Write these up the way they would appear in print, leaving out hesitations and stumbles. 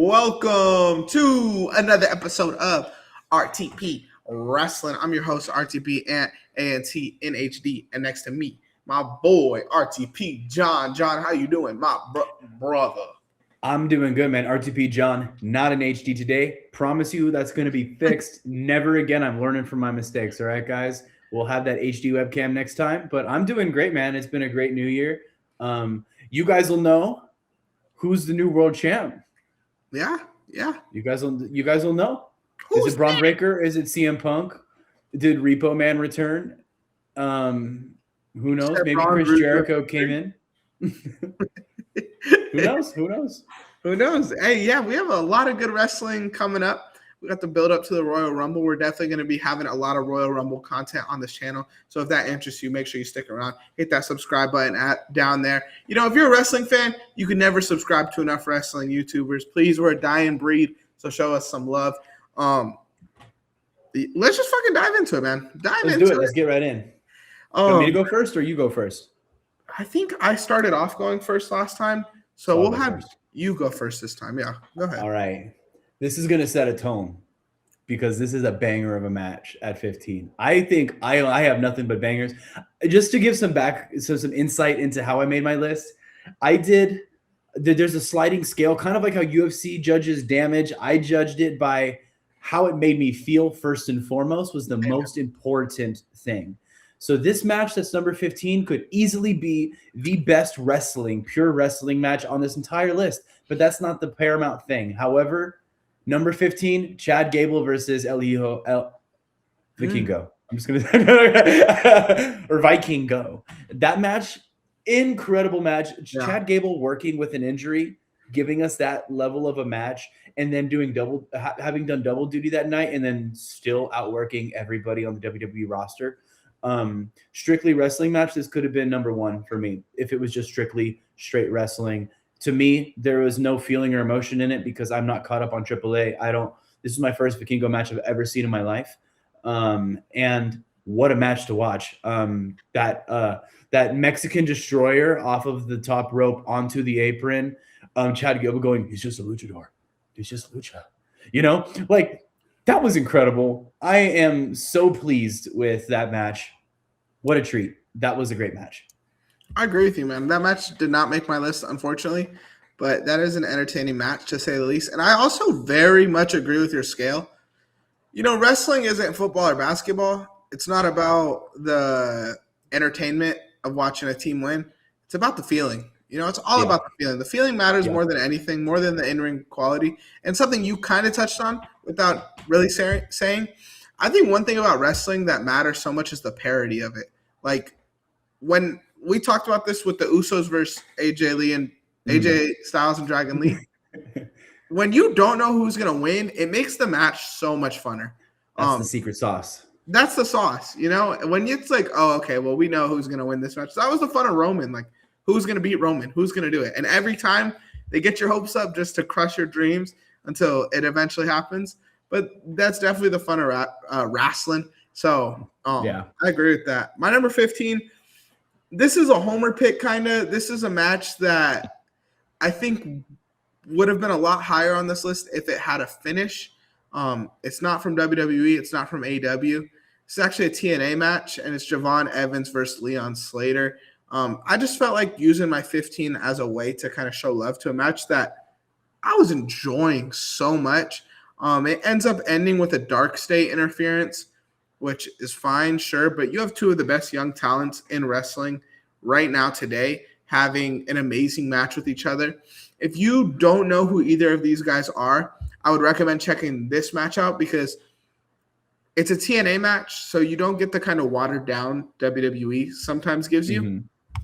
Welcome to another episode of RTP Wrestling. I'm your host, RTP and ANTNHD, and next to me, my boy, RTP John. John, how you doing, my brother? I'm doing good, man. RTP John, not in HD today. Promise you that's going to be fixed. Never again. I'm learning from my mistakes. All right, guys. We'll have that HD webcam next time. But I'm doing great, man. It's been a great new year. You guys will know who's the new world champ. Yeah. You guys will know. Is it Braun Breaker? Is it CM Punk? Did Repo Man return? Who knows? Maybe Chris Jericho came in. Who knows? Hey, yeah, we have a lot of good wrestling coming up. We got the build up to the Royal Rumble. We're definitely going to be having a lot of Royal Rumble content on this channel. So if that interests you, make sure you stick around. Hit that subscribe button down there. You know, if you're a wrestling fan, you can never subscribe to enough wrestling YouTubers. Please, we're a dying breed, so show us some love. Let's just fucking dive into it, man. Let's do it. Let's get right in. You want me to go first or you go first? I think I started off going first last time. So we'll have you go first this time. Yeah, go ahead. All right. This is going to set a tone because this is a banger of a match at 15. I think I have nothing but bangers. Just to give some insight into how I made my list, there's a sliding scale, kind of like how UFC judges damage. I judged it by how it made me feel first and foremost was the most important thing. So this match that's number 15 could easily be the best pure wrestling match on this entire list, but that's not the paramount thing. However, number 15, Chad Gable versus El Vikingo. I'm just going to – or Vikingo. That match, incredible match. Yeah. Chad Gable working with an injury, giving us that level of a match, and then having done double duty that night and then still outworking everybody on the WWE roster. Strictly wrestling match, this could have been number one for me if it was just strictly straight wrestling. To me, there was no feeling or emotion in it because I'm not caught up on AAA. This is my first Vikingo match I've ever seen in my life. And what a match to watch. That Mexican destroyer off of the top rope onto the apron. Chad Gable going, he's just a luchador. He's just a lucha. You know, like that was incredible. I am so pleased with that match. What a treat. That was a great match. I agree with you, man. That match did not make my list, unfortunately, but that is an entertaining match to say the least. And I also very much agree with your scale. You know, wrestling isn't football or basketball. It's not about the entertainment of watching a team win. It's about the feeling. You know, it's all about the feeling. The feeling matters more than anything, more than the in-ring quality. And something you kind of touched on without really saying, I think one thing about wrestling that matters so much is the parody of it. Like when we talked about this with the Usos versus AJ Styles and Dragon Lee. When you don't know who's going to win, it makes the match so much funner. That's the secret sauce. That's the sauce, you know? When it's like, oh, okay, well, we know who's going to win this match. That was the fun of Roman. Like, who's going to beat Roman? Who's going to do it? And every time they get your hopes up just to crush your dreams until it eventually happens. But that's definitely the fun of wrestling. So, I agree with that. My number 15, this is a homer pick kind of. This is a match that I think would have been a lot higher on this list if it had a finish. It's not from WWE. It's not from AEW. It's actually a TNA match, and it's Javon Evans versus Leon Slater. I just felt like using my 15 as a way to kind of show love to a match that I was enjoying so much. It ends up ending with a dark state interference, which is fine, sure, but you have two of the best young talents in wrestling right now today having an amazing match with each other. If you don't know who either of these guys are, I would recommend checking this match out because it's a TNA match, so you don't get the kind of watered down WWE sometimes gives you. Mm-hmm.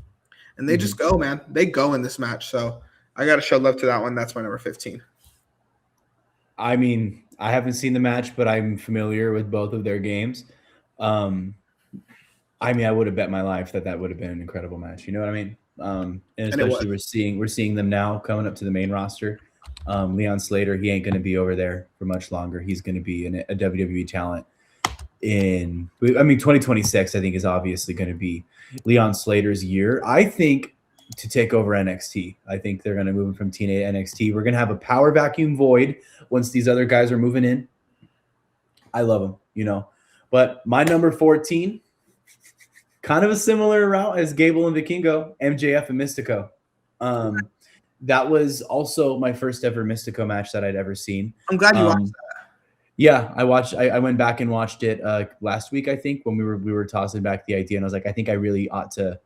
And they just go, man. They go in this match. So I got to show love to that one. That's my number 15. I mean, I haven't seen the match, but I'm familiar with both of their games. I mean, I would have bet my life that would have been an incredible match. You know what I mean? And especially we're seeing them now coming up to the main roster. Leon Slater, he ain't going to be over there for much longer. He's going to be a WWE talent in 2026, I think, is obviously going to be Leon Slater's year. I think to take over NXT. I think they're going to move him from TNA to NXT. We're going to have a power vacuum void once these other guys are moving in. I love him, you know. But my number 14, kind of a similar route as Gable and Vikingo, MJF and Mystico. That was also my first ever Mystico match that I'd ever seen. I'm glad you watched that. Yeah, I went back and watched it last week, I think, when we were tossing back the idea, and I was like, I think I really ought to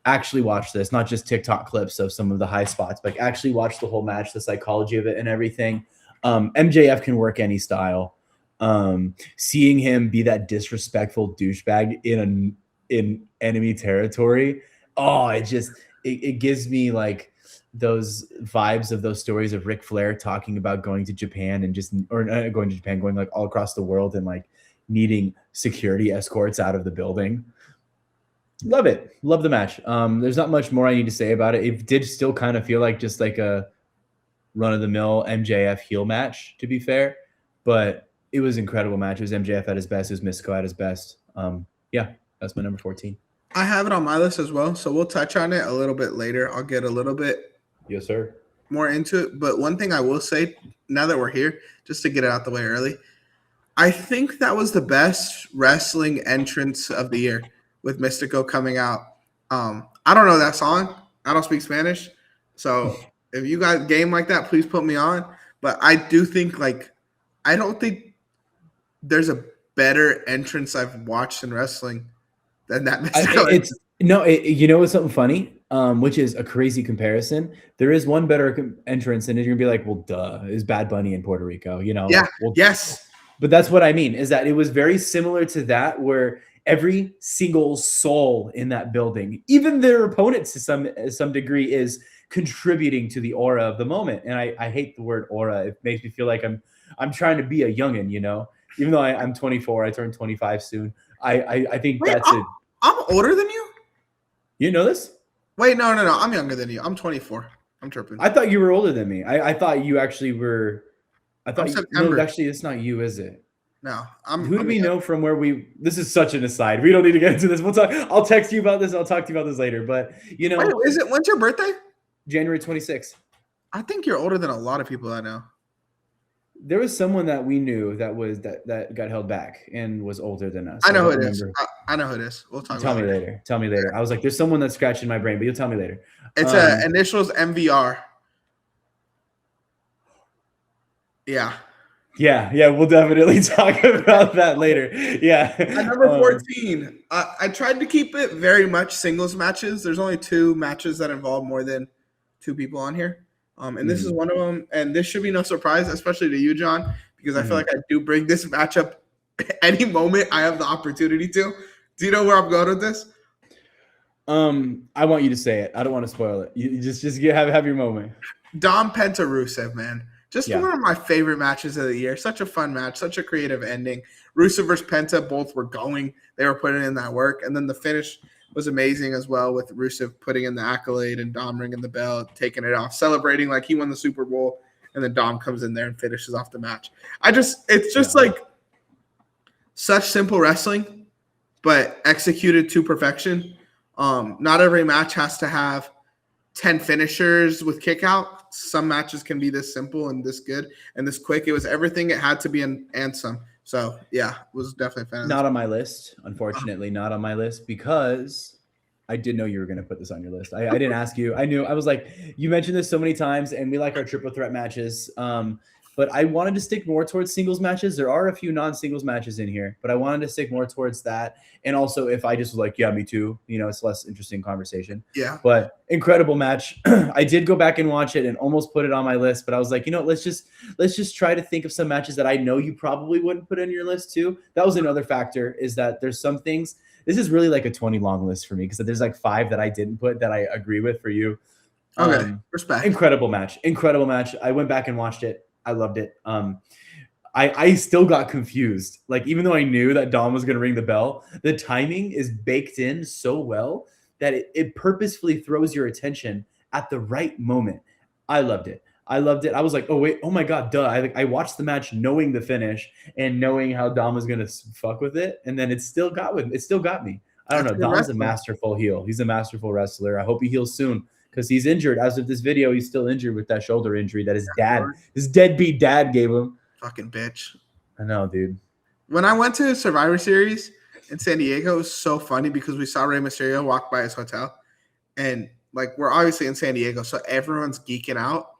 actually watch this, not just TikTok clips of some of the high spots, but actually watch the whole match, the psychology of it and everything. MJF can work any style. Seeing him be that disrespectful douchebag in enemy territory, it gives me like those vibes of those stories of Ric Flair talking about going to Japan and going like all across the world and like needing security escorts out of the building. Love it. Love the match. There's not much more I need to say about it. It did still kind of feel like just like a run-of-the-mill MJF heel match, to be fair, but it was an incredible match. It was MJF at his best. It was Mystico at his best. Yeah, that's my number 14. I have it on my list as well, so we'll touch on it a little bit later. I'll get a little bit yes, sir, more into it. But one thing I will say, now that we're here, just to get it out the way early, I think that was the best wrestling entrance of the year with Mystico coming out. I don't know that song. I don't speak Spanish. So if you guys game like that, please put me on. But I do think, like, I don't think there's a better entrance I've watched in wrestling than that Mystico. You know what's something funny? Which is a crazy comparison. There is one better entrance, and you're gonna be like, well, duh, is Bad Bunny in Puerto Rico, you know? Yeah, well, yes. But that's what I mean, is that it was very similar to that, where every single soul in that building, even their opponents to some degree, is contributing to the aura of the moment. And I hate the word aura. It makes me feel like I'm trying to be a youngin', you know? Even though I'm 24, I turn 25 soon. I think I'm older than you? You know this? Wait, no. I'm younger than you. I'm 24. I'm tripping. I thought you were older than me. I thought you actually were. I thought September. No, actually, it's not you, is it? No. Who do we know from where we? This is such an aside. We don't need to get into this. We'll talk. I'll text you about this. I'll talk to you about this later. But you know, when's your birthday? January 26th. I think you're older than a lot of people I know. There was someone that we knew that got held back and was older than us. I know who it is. I know who it is. We'll talk. Tell me later. I was like, there's someone that's scratching my brain, but you'll tell me later. It's initials MVR. Yeah. Yeah. We'll definitely talk about that later. Yeah. At number 14, I tried to keep it very much singles matches. There's only 2 matches that involve more than 2 people on here. And this is one of them. And this should be no surprise, especially to you, John, because I feel like I do bring this matchup any moment I have the opportunity to. Do you know where I'm going with this? I want you to say it. I don't want to spoil it. You just have your moment. Dom Penta Rusev, man. One of my favorite matches of the year. Such a fun match, such a creative ending. Rusev versus Penta, both were going. They were putting in that work. And then the finish was amazing as well, with Rusev putting in the accolade and Dom ringing the bell, taking it off, celebrating like he won the Super Bowl. And then Dom comes in there and finishes off the match. It's just like such simple wrestling, but executed to perfection. Not every match has to have 10 finishers with kick out. Some matches can be this simple and this good and this quick. It was everything it had to be and some. So yeah, it was definitely a fan. Not on my list, unfortunately, not on my list, because I did know you were going to put this on your list. I didn't ask you. I knew. I was like, you mentioned this so many times, and we like our triple threat matches. But I wanted to stick more towards singles matches. There are a few non-singles matches in here, but I wanted to stick more towards that. And also, if I just was like, yeah, me too, you know, it's less interesting conversation. Yeah. But incredible match. I did go back and watch it and almost put it on my list, but I was like, you know, let's just try to think of some matches that I know you probably wouldn't put on your list too. That was another factor, is that there's some things. This is really like a 20 long list for me, because there's like 5 that I didn't put that I agree with for you. Okay. Respect. Incredible match. I went back and watched it. I loved it. I still got confused. Like, even though I knew that Dom was going to ring the bell, the timing is baked in so well that it purposefully throws your attention at the right moment. I loved it. I was like, oh, wait, oh my God, duh. I watched the match knowing the finish and knowing how Dom was going to fuck with it. And then it still got me. I don't That's know. good Dom's a wrestling. masterful heel. He's a masterful wrestler. I hope he heals soon because he's injured. As of this video, he's still injured with that shoulder injury that his deadbeat dad gave him. Fucking bitch. I know, dude. When I went to Survivor Series in San Diego, it was so funny because we saw Rey Mysterio walk by his hotel. And like we're obviously in San Diego, so everyone's geeking out.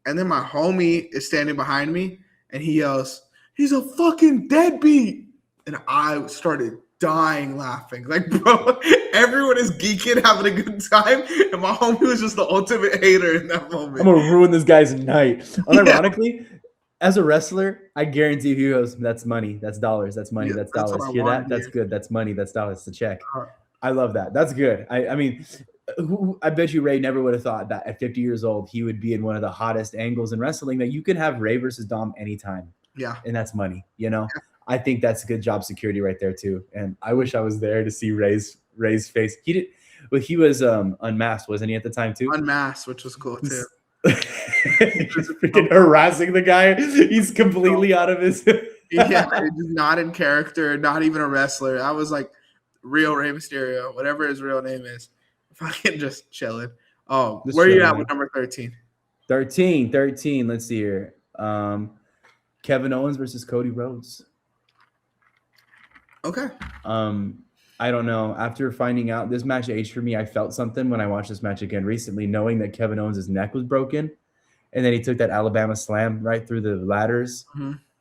And then my homie is standing behind me and he yells, "He's a fucking deadbeat." And I started dying laughing. Like, bro, everyone is geeking, having a good time. And my homie was just the ultimate hater in that moment. I'm gonna ruin this guy's night. Unironically, as a wrestler, I guarantee if he goes, "That's money, that's dollars, that's money, that's dollars." Hear that? That's good. That's money, that's dollars. It's a check. I love that. That's good. I mean, I bet you Ray never would have thought that at 50 years old he would be in one of the hottest angles in wrestling. That you can have Ray versus Dom anytime. Yeah, and that's money. You know, I think that's good job security right there too. And I wish I was there to see Ray's face. He did, but he was unmasked, wasn't he at the time too? Unmasked, which was cool too. He's freaking harassing the guy. He's completely out of his. Yeah, just not in character, not even a wrestler. I was like real Rey Mysterio, whatever his real name is. Fucking just chilling. Oh, just where are you at with number 13? 13. Let's see here. Kevin Owens versus Cody Rhodes. Okay. I don't know. After finding out this match aged for me, I felt something when I watched this match again recently, knowing that Kevin Owens' neck was broken. And then he took that Alabama slam right through the ladders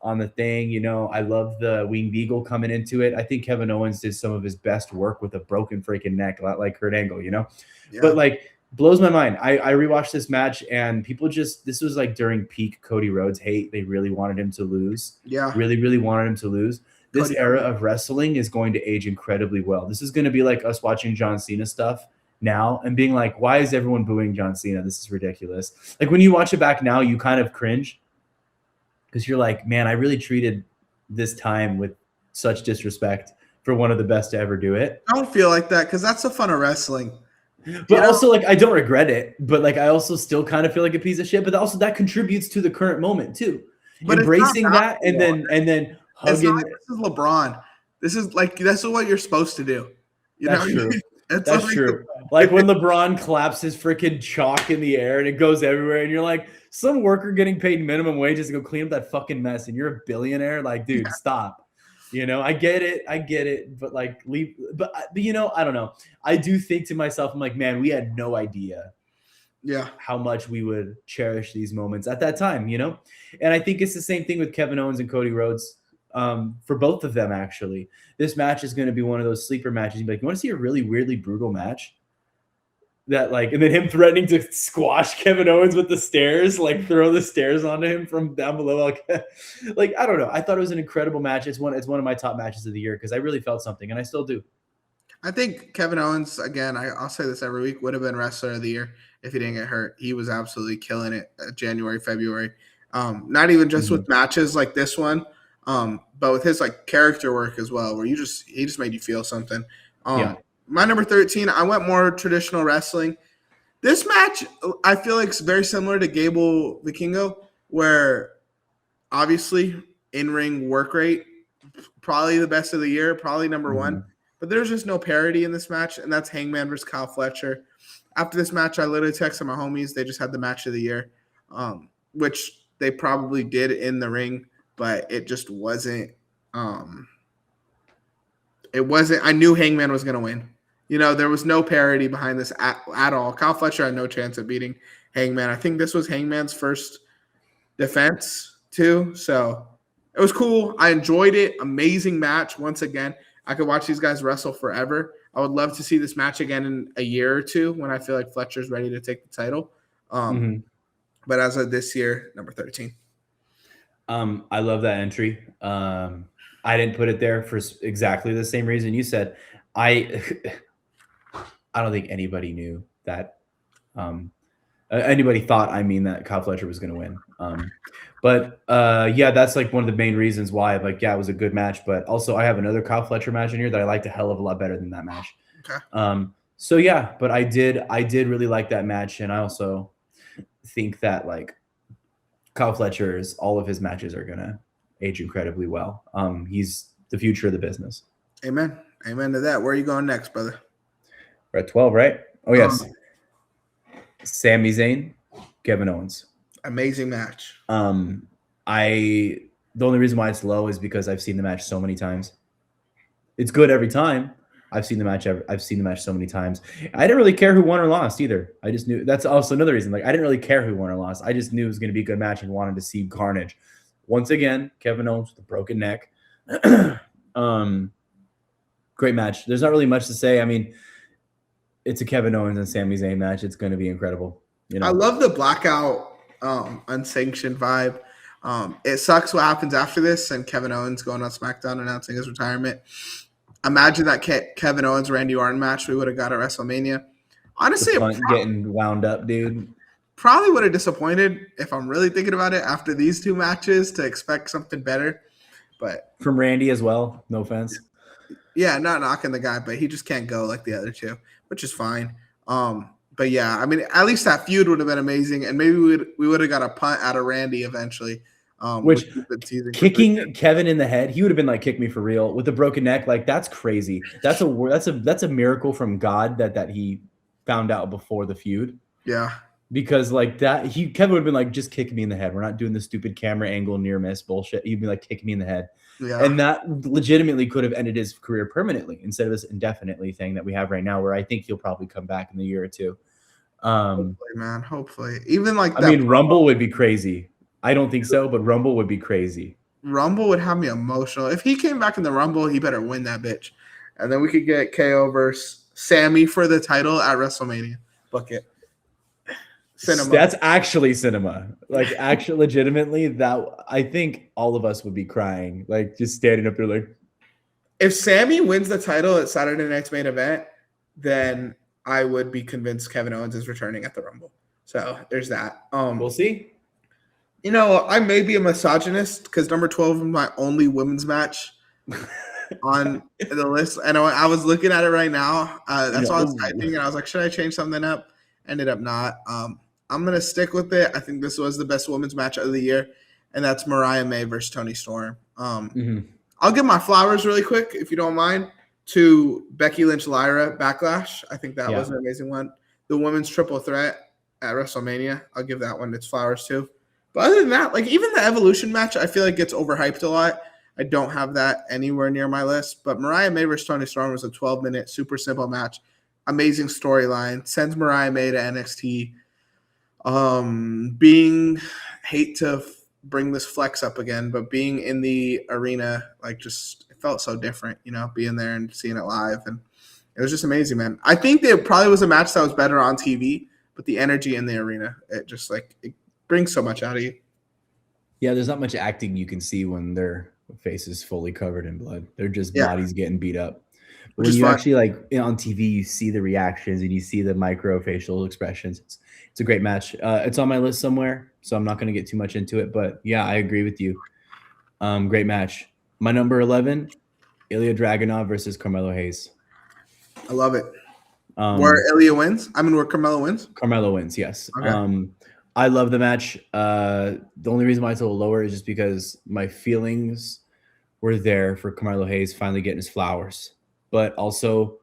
on the thing. You know, I love the Wing Beagle coming into it. I think Kevin Owens did some of his best work with a broken freaking neck, a lot like Kurt Angle, you know? Yeah. But like, blows my mind. I rewatched this match and people this was like during peak Cody Rhodes hate. They really wanted him to lose. Yeah. Really, really wanted him to lose. This era of wrestling is going to age incredibly well. This is going to be like us watching John Cena stuff now and being like, why is everyone booing John Cena? This is ridiculous. Like when you watch it back now, you kind of cringe because you're like, man, I really treated this time with such disrespect for one of the best to ever do it. I don't feel like that because that's the fun of wrestling. But also, like, I don't regret it. But like, I also still kind of feel like a piece of shit. But also, that contributes to the current moment too. But embracing that and then hugging. This is LeBron. This is what you're supposed to do. That's true. That's true. Like when LeBron claps his freaking chalk in the air and it goes everywhere, and you're like, some worker getting paid minimum wages to go clean up that fucking mess, and you're a billionaire. Like, dude, stop. You know, I get it, but like, leave. But you know, I don't know. I do think to myself, I'm like, man, we had no idea, how much we would cherish these moments at that time, you know. And I think it's the same thing with Kevin Owens and Cody Rhodes. For both of them, actually, this match is going to be one of those sleeper matches. You'd be like, you want to see a really weirdly brutal match? That like, and then him threatening to squash Kevin Owens with the stairs, like throw the stairs onto him from down below. Like, I don't know. I thought it was an incredible match. It's one of my top matches of the year because I really felt something, and I still do. I think Kevin Owens, again, I'll say this every week, would have been wrestler of the year if he didn't get hurt. He was absolutely killing it January, February. Not even just with matches like this one, but with his like character work as well, where he just made you feel something. My number 13, I went more traditional wrestling. This match, I feel like, is very similar to Gable Vikingo, where obviously in-ring work rate, probably the best of the year, probably number one. But there's just no parity in this match, and that's Hangman versus Kyle Fletcher. After this match, I literally texted my homies. They just had the match of the year, which they probably did in the ring, but it just wasn't I knew Hangman was going to win. You know, there was no parity behind this at all. Kyle Fletcher had no chance of beating Hangman. I think this was Hangman's first defense too. So it was cool. I enjoyed it. Amazing match. Once again, I could watch these guys wrestle forever. I would love to see this match again in a year or two when I feel like Fletcher's ready to take the title. But as of this year, number 13. I love that entry. I didn't put it there for exactly the same reason you said. I don't think anybody knew that. Anybody thought, that Kyle Fletcher was going to win. But that's like one of the main reasons why. Like, it was a good match. But also, I have another Kyle Fletcher match in here that I liked a hell of a lot better than that match. Okay. So yeah, but I did really like that match, and I also think that like Kyle Fletcher's all of his matches are gonna age incredibly well. He's the future of the business. Amen. Amen to that. Where are you going next, brother? We're at 12, right? Oh, yes. Sami Zayn, Kevin Owens. Amazing match. The only reason why it's low is because I've seen the match so many times. It's good every time. I've seen the match so many times. I didn't really care who won or lost either. I just knew that's also another reason. Like I didn't really care who won or lost. I just knew it was going to be a good match and wanted to see carnage. Once again, Kevin Owens with a broken neck. Great match. There's not really much to say. I mean, it's a Kevin Owens and Sami Zayn match. It's going to be incredible. You know, I love the blackout, unsanctioned vibe. It sucks what happens after this, and Kevin Owens going on SmackDown announcing his retirement. Imagine that Kevin Owens Randy Orton match we would have got at WrestleMania. Honestly, getting wound up, dude. Probably would have disappointed if I'm really thinking about it after these two matches to expect something better. But from Randy as well. No offense. Yeah, not knocking the guy, but he just can't go like the other two, which is fine. But yeah, I mean, at least that feud would have been amazing, and maybe we would have got a punt out of Randy eventually. Which kicking Kevin in the head, he would have been like, "Kick me for real" with a broken neck. Like that's crazy. That's a miracle from God that he found out before the feud. Yeah, because like that, Kevin would have been like, "Just kick me in the head. We're not doing the stupid camera angle near miss bullshit." He'd be like, "Kick me in the head." Yeah. And that legitimately could have ended his career permanently instead of this indefinitely thing that we have right now, where I think he'll probably come back in a year or two. Hopefully, man. Hopefully, even like I mean, Rumble would be crazy. I don't think so, but Rumble would be crazy. Rumble would have me emotional. If he came back in the Rumble, he better win that bitch. And then we could get KO versus Sammy for the title at WrestleMania. Book it. Cinema. That's actually cinema. Like, actually, legitimately, that I think all of us would be crying. Like, just standing up there like. If Sammy wins the title at Saturday Night's Main Event, then I would be convinced Kevin Owens is returning at the Rumble. So there's that. We'll see. You know, I may be a misogynist because number 12 is my only women's match on the list. And I was looking at it right now. That's why I was typing, and I was like, should I change something up? Ended up not. I'm going to stick with it. I think this was the best women's match of the year, and that's Mariah May versus Toni Storm. I'll give my flowers really quick, if you don't mind, to Becky Lynch Lyra Backlash. I think that was an amazing one. The women's triple threat at WrestleMania, I'll give that one its flowers too. But other than that, like even the Evolution match, I feel like gets overhyped a lot. I don't have that anywhere near my list. But Mariah May versus Toni Storm was a 12-minute, super simple match. Amazing storyline. Sends Mariah May to NXT. Hate to bring this flex up again, but being in the arena, like just it felt so different, you know, being there and seeing it live. And it was just amazing, man. I think there probably was a match that was better on TV, but the energy in the arena, it just like it brings so much out of you. Yeah, there's not much acting you can see when their face is fully covered in blood. They're just bodies getting beat up. When you actually like on TV, you see the reactions and you see the micro facial expressions. It's a great match. It's on my list somewhere, so I'm not going to get too much into it. But yeah, I agree with you. Great match. My number 11, Ilya Dragunov versus Carmelo Hayes. I love it. Where Ilya wins? I mean, where Carmelo wins? Carmelo wins, yes. Okay. I love the match. The only reason why it's a little lower is just because my feelings were there for Carmelo Hayes finally getting his flowers. But also,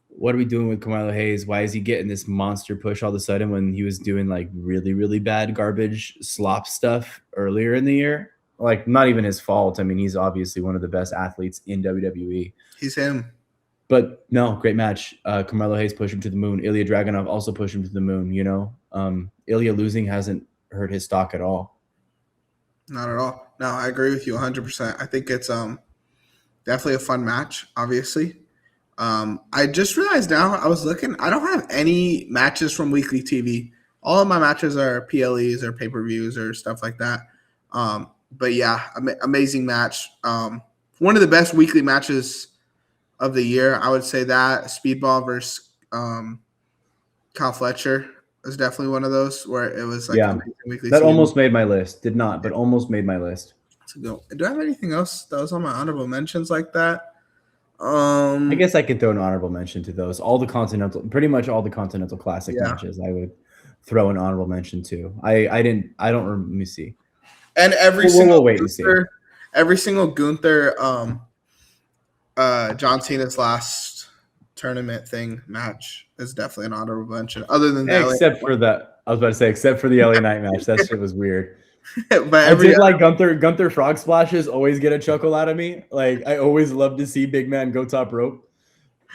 what are we doing with Carmelo Hayes? Why is he getting this monster push all of a sudden when he was doing like really, really bad garbage slop stuff earlier in the year? Like, not even his fault. I mean, he's obviously one of the best athletes in WWE. He's him. But no, great match. Carmelo Hayes pushed him to the moon. Ilya Dragunov also pushed him to the moon, you know? Ilya losing hasn't hurt his stock at all. Not at all. No, I agree with you 100%. I think it's definitely a fun match, obviously. I just realized now, I was looking, I don't have any matches from weekly TV. All of my matches are PLEs or pay-per-views or stuff like that. But yeah, amazing match. One of the best weekly matches of the year, I would say that. Speedball versus Kyle Fletcher is definitely one of those where it was like amazing weekly that TV. Almost made my list. Did not, but almost made my list. Do I have anything else that was on my honorable mentions like that? I guess I could throw an honorable mention to those. Pretty much all the Continental Classic matches I would throw an honorable mention to. Let me see. And every single Gunther John Cena's last tournament thing match is definitely an honorable mention. Other than that, Except for that, I was about to say, except for the LA Knight match. That shit was weird. but I did like Gunther frog splashes always get a chuckle out of me. Like I always love to see big man go top rope.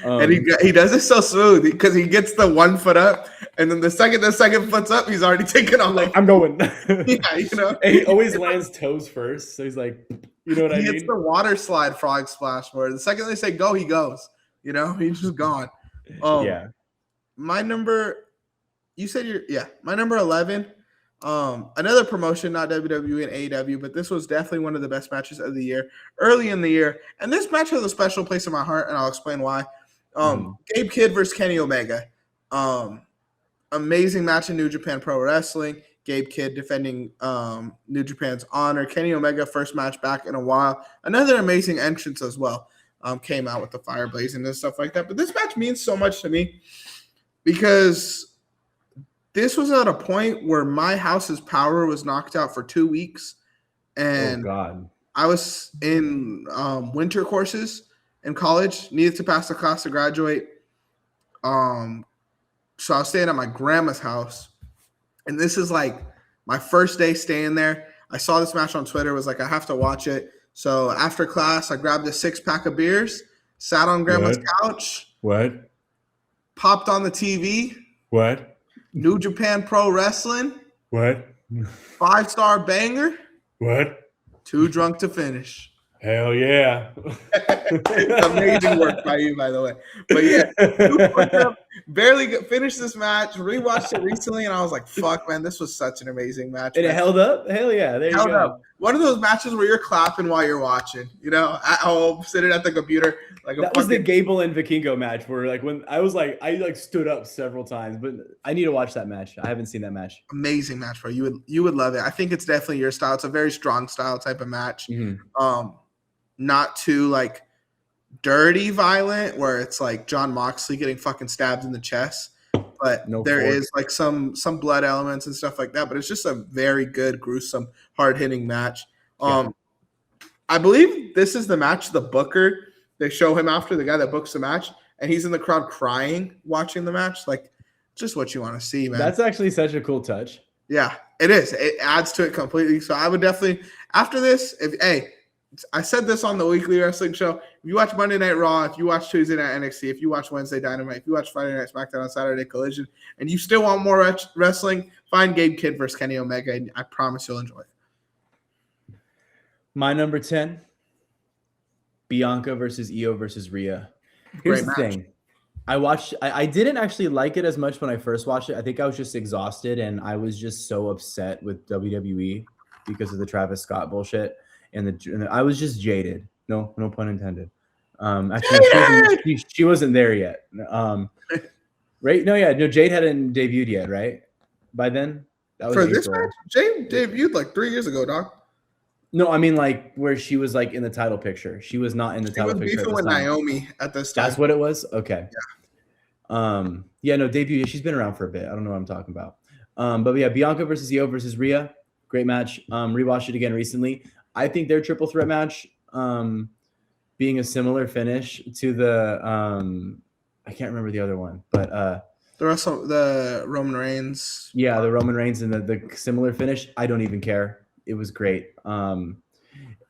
And he does it so smooth because he gets the 1 foot up, and then the second foot's up, he's already taken off. Like I'm going. Yeah, you know. And he always lands toes first, so he's like, you know what I mean? He hits the water slide frog splash where the second they say go, he goes. You know, he's just gone. Yeah. My number, you said my number 11. Another promotion, not WWE and AEW, but this was definitely one of the best matches of the year, early in the year. And this match has a special place in my heart, and I'll explain why. Gabe Kidd versus Kenny Omega. Amazing match in New Japan Pro Wrestling. Gabe Kidd defending New Japan's honor. Kenny Omega, first match back in a while. Another amazing entrance as well. Came out with the fire blazing and stuff like that. But this match means so much to me because this was at a point where my house's power was knocked out for 2 weeks. And I was in winter courses in college, needed to pass the class to graduate. So I was staying at my grandma's house. And this is like my first day staying there. I saw this match on Twitter, was like, I have to watch it. So after class, I grabbed a 6-pack of beers, sat on grandma's couch. What? Popped on the TV. What? New Japan Pro Wrestling. What? 5-star banger. What? Too drunk to finish. Hell yeah. Amazing work by you, by the way. But yeah, barely finished this match, rewatched it recently, and I was like, fuck, man, this was such an amazing match. And it held up? Hell yeah. There you go. Up. One of those matches where you're clapping while you're watching, you know, at home, sitting at the computer. Like that was the Gable and Vikingo match where like when I stood up several times, but I need to watch that match. I haven't seen that match. Amazing match, bro. You would love it. I think it's definitely your style. It's a very strong style type of match. Mm-hmm. Not too like dirty violent where it's like John Moxley getting fucking stabbed in the chest, but there is like some blood elements and stuff like that, but it's just a very good, gruesome, hard-hitting match. I believe this is the match the booker, they show him after, the guy that books the match, and he's in the crowd crying watching the match. Like, just what you want to see, man. That's actually such a cool touch. Yeah, it is. It adds to it completely. So I would definitely, after this, I said this on the weekly wrestling show. If you watch Monday Night Raw, if you watch Tuesday Night NXT, if you watch Wednesday Dynamite, if you watch Friday Night SmackDown on Saturday Collision, and you still want more wrestling, find Gabe Kidd versus Kenny Omega, and I promise you'll enjoy it. My number 10, Bianca versus Io versus Rhea. Here's the thing. I didn't actually like it as much when I first watched it. I think I was just exhausted, and I was just so upset with WWE because of the Travis Scott bullshit. And I was just jaded. No pun intended. Actually, she wasn't there yet. Right? No, Jade hadn't debuted yet, right? By then, that was for April. This match. Jade debuted like 3 years ago, dog. No, I mean like where she was like in the title picture. She was not in the title picture. She was beefing with Naomi at this time. That's what it was. Okay. Yeah. Debut. She's been around for a bit. I don't know what I'm talking about. But yeah, Bianca versus Io versus Rhea. Great match. Rewatched it again recently. I think their triple threat match, being a similar finish to the I can't remember the other one, but the Roman Reigns. Yeah, the Roman Reigns and the similar finish. I don't even care. It was great. And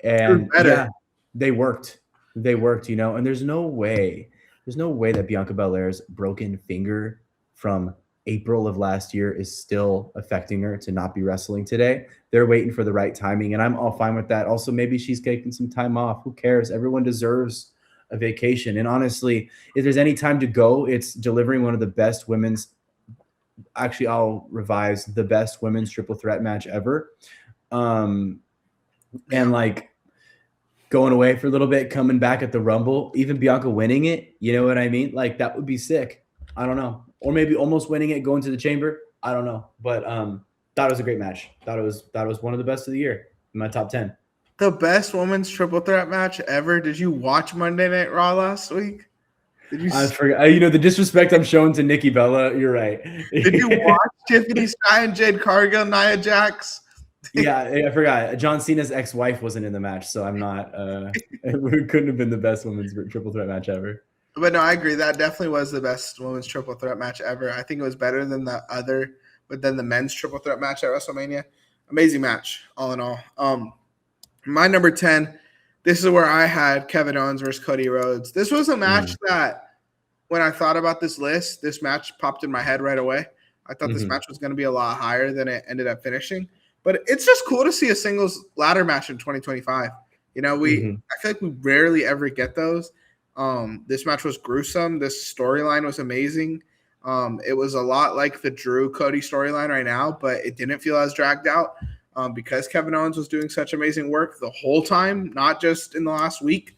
yeah, they worked, you know, and there's no way that Bianca Belair's broken finger from April of last year is still affecting her to not be wrestling today. They're waiting for the right timing, and I'm all fine with that. Also, maybe she's taking some time off. Who cares? Everyone deserves a vacation. And honestly, if there's any time to go, it's delivering one of the best women's – actually, I'll revise – the best women's triple threat match ever. And like going away for a little bit, coming back at the Rumble, even Bianca winning it, you know what I mean? Like that would be sick. I don't know. Or maybe almost winning it, going to the chamber. I don't know. But thought it was a great match. Thought it was one of the best of the year in my top 10. The best women's triple threat match ever. Did you watch Monday Night Raw last week? Did you? I forgot. You know the disrespect I'm showing to Nikki Bella. You're right. Did you watch Tiffany Stratton, Jade Cargill, Nia Jax, Yeah, I forgot. John Cena's ex-wife wasn't in the match, so I'm not. It couldn't have been the best women's triple threat match ever. But no, I agree. That definitely was the best women's triple threat match ever. I think it was better than the men's triple threat match at WrestleMania. Amazing match, all in all. My number 10, this is where I had Kevin Owens versus Cody Rhodes. This was a match that, when I thought about this list, this match popped in my head right away. I thought this match was going to be a lot higher than it ended up finishing. But it's just cool to see a singles ladder match in 2025. You know, I feel like we rarely ever get those. This match was gruesome. This storyline was amazing. It was a lot like the Drew Cody storyline right now, but it didn't feel as dragged out because Kevin Owens was doing such amazing work the whole time, not just in the last week.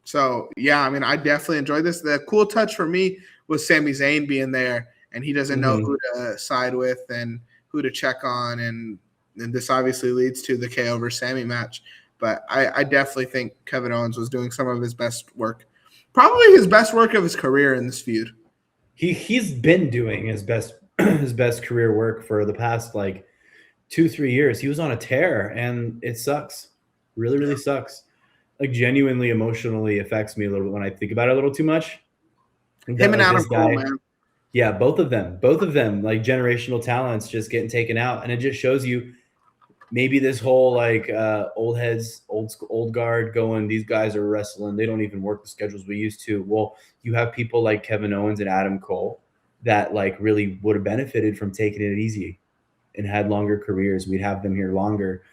So yeah, I mean, I definitely enjoyed this. The cool touch for me was Sami Zayn being there, and he doesn't know who to side with and who to check on, and this obviously leads to the KO versus Sami match. But I definitely think Kevin Owens was doing some of his best work, probably his best work of his career in this feud. He's been doing his best career work for the past like 2-3 years. He was on a tear, and it sucks. Really, really sucks. Like genuinely emotionally affects me a little bit when I think about it a little too much. Him and Adam Cole, man. Yeah, both of them, like generational talents just getting taken out, and it just shows you maybe this whole like old heads, old guard going, these guys are wrestling, they don't even work the schedules we used to. Well, you have people like Kevin Owens and Adam Cole that like really would have benefited from taking it easy and had longer careers. We'd have them here longer,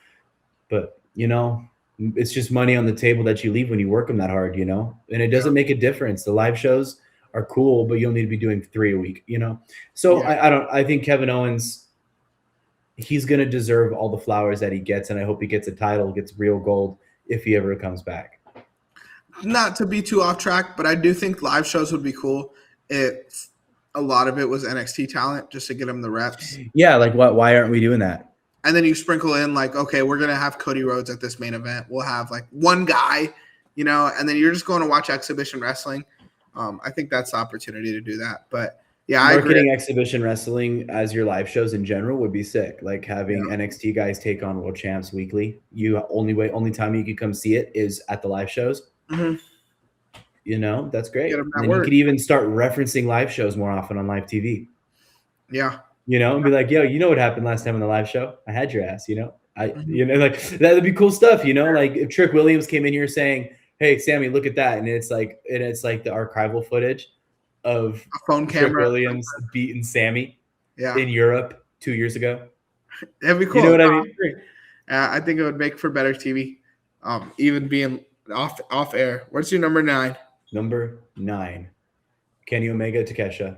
but you know, it's just money on the table that you leave when you work them that hard, you know, and it doesn't make a difference. The live shows are cool, but you'll need to be doing 3 a week, you know? So I think Kevin Owens, he's going to deserve all the flowers that he gets. And I hope he gets a title, gets real gold if he ever comes back. Not to be too off track, but I do think live shows would be cool if a lot of it was NXT talent just to get him the reps. Yeah. Like why aren't we doing that? And then you sprinkle in like, okay, we're going to have Cody Rhodes at this main event. We'll have like one guy, you know, and then you're just going to watch exhibition wrestling. I think that's the opportunity to do that. But yeah, marketing exhibition wrestling as your live shows in general would be sick. Like having NXT guys take on world champs weekly. Only time you can come see it is at the live shows. You know, that's great. And then you could even start referencing live shows more often on live TV. Yeah. You know, and be like, yo, you know what happened last time on the live show? I had your ass, you know? You know, like that would be cool stuff, you know? Like if Trick Williams came in here saying, hey, Sammy, look at that. And it's like the archival footage of a phone camera. Trick Williams beating Sammy in Europe 2 years ago. That'd be cool. You know what I mean? I think it would make for better TV, even being off air. What's your number 9? Number 9, Kenny Omega Takeshita.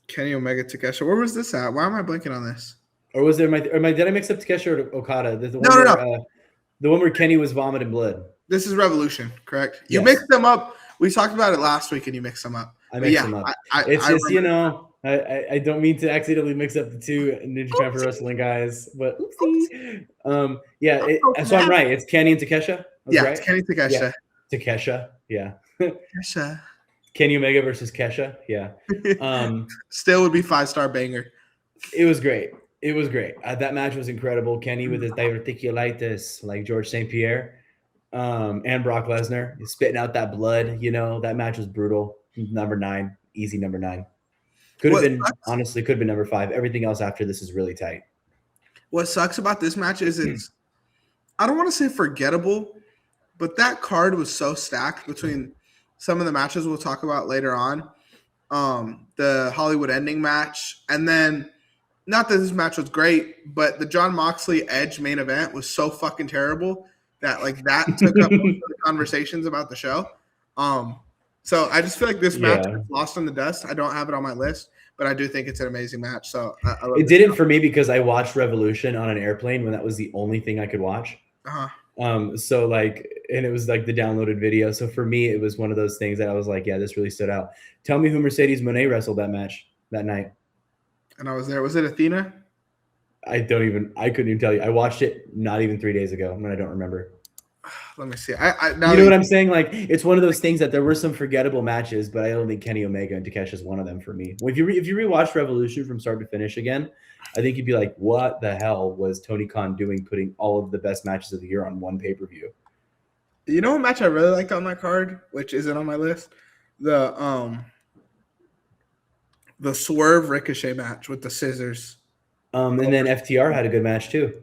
Kenny Omega Takeshita. Where was this at? Why am I blanking on this? Or was there did I mix up Takeshita or Okada? No. The one where Kenny was vomiting blood. This is Revolution, correct? You mixed them up. We talked about it last week, and you mixed them up. I mixed them up. It's just, you know, I don't mean to accidentally mix up the two New Japan Pro Wrestling guys, but oopsie. So I'm right. It's Kenny and Takeshita? Yeah, right? It's Kenny Takeshita. Yeah. Takeshita, yeah. Takeshita. Kenny Omega versus Kesha, yeah. Still would be 5-star banger. It was great. It was great. That match was incredible. Kenny with his diverticulitis, like George St. Pierre, and Brock Lesnar spitting out that blood. You know, that match was brutal. Number 9, easy number 9. Could have been number 5. Everything else after this is really tight. What sucks about this match is it's, I don't want to say forgettable, but that card was so stacked between some of the matches we'll talk about later on. The Hollywood ending match, and then, not that this match was great, but the Jon Moxley Edge main event was so fucking terrible that like that took up most of the conversations about the show. So I just feel like this match is lost in the dust. I don't have it on my list, but I do think it's an amazing match. So it didn't for me because I watched Revolution on an airplane when that was the only thing I could watch. So like, and it was like the downloaded video. So for me, it was one of those things that I was like, yeah, this really stood out. Tell me who Mercedes Moné wrestled that match that night. And I was there. Was it Athena? I couldn't even tell you. I watched it not even 3 days ago, and I don't remember. let me see. You know what I'm saying? Like, it's one of those things that there were some forgettable matches, but I don't think Kenny Omega and Takeshi is one of them for me. If you rewatch Revolution from start to finish again, I think you'd be like, what the hell was Tony Khan doing putting all of the best matches of the year on one pay-per-view? You know what match I really liked on that card, which isn't on my list? The Swerve Ricochet match with the scissors. And then FTR had a good match too.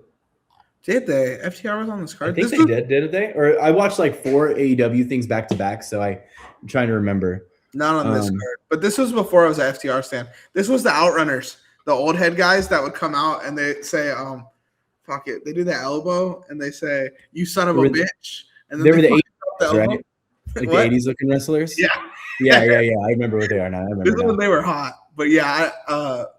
Did they? FTR was on this card. I think they did, didn't they? Or I watched like 4 AEW things back to back, so I'm trying to remember. Not on this card, but this was before I was an FTR stand. This was the Outrunners, the old head guys that would come out and they say, fuck it. They do the elbow and they say, "You son of a bitch." And then they were the 80s, right? Like the 80s looking wrestlers? Yeah. Yeah. I remember what they are now. I remember this is when they were hot. But yeah,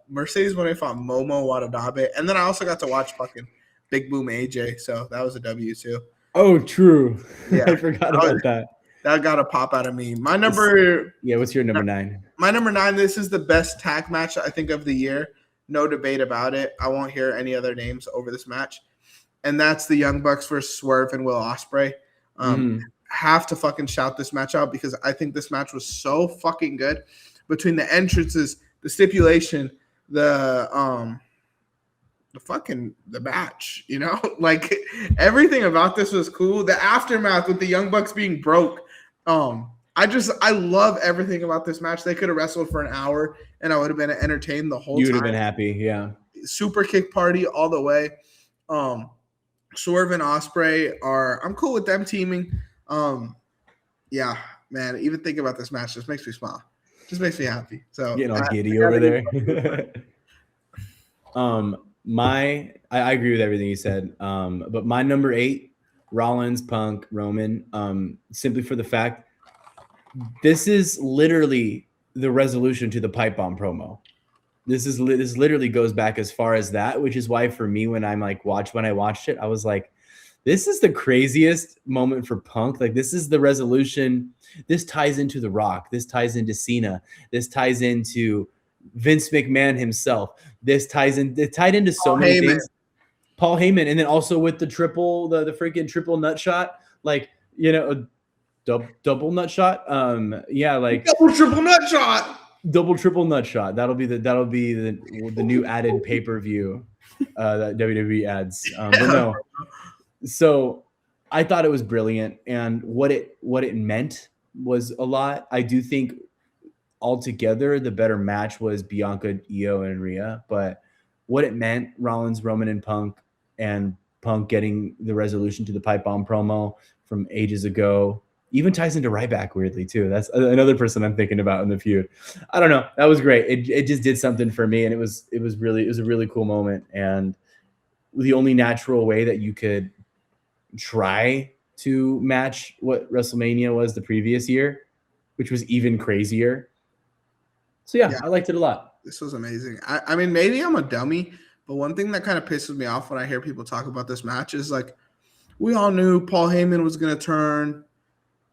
Mercedes when I fought Momo Watanabe. And then I also got to watch fucking Big Boom AJ. So that was a W too. Oh, true. Yeah. I forgot about that. That got a pop out of me. My number. Yeah, what's your number 9? My number 9, this is the best tag match, I think, of the year. No debate about it. I won't hear any other names over this match. And that's the Young Bucks versus Swerve and Will Ospreay. Have to fucking shout this match out because I think this match was so fucking good. Between the entrances, the stipulation, the match, you know? Like, everything about this was cool. The aftermath with the Young Bucks being broke. I love everything about this match. They could have wrestled for an hour and I would have been entertained the whole time. You would have been happy, yeah. Super kick party all the way. Swerve and Ospreay I'm cool with them teaming. Yeah, man, even thinking about this match just makes me smile. Just makes me happy. So getting all giddy over there. I agree with everything you said. But my number 8, Rollins, Punk, Roman, simply for the fact this is literally the resolution to the pipe bomb promo. This literally goes back as far as that, which is why for me when I watched it, I was like, this is the craziest moment for Punk. Like, this is the resolution. This ties into The Rock. This ties into Cena. This ties into Vince McMahon himself. It tied into so many things. Paul Heyman, and then also with the freaking triple nut shot, like, you know, double nut shot. Yeah, like double triple nut shot. Double triple nut shot. That'll be the new added pay-per-view that WWE adds. But no. So I thought it was brilliant, and what it meant was a lot. I do think altogether the better match was Bianca, Io, and Rhea, but what it meant, Rollins, Roman, and Punk getting the resolution to the pipe bomb promo from ages ago, even ties into Ryback weirdly too. That's another person I'm thinking about in the feud. I don't know. That was great. It just did something for me, and it was a really cool moment, and the only natural way that you could try to match what WrestleMania was the previous year, which was even crazier. So yeah, I liked it a lot. This was amazing. I mean, maybe I'm a dummy, but one thing that kind of pisses me off when I hear people talk about this match is like, we all knew Paul Heyman was going to turn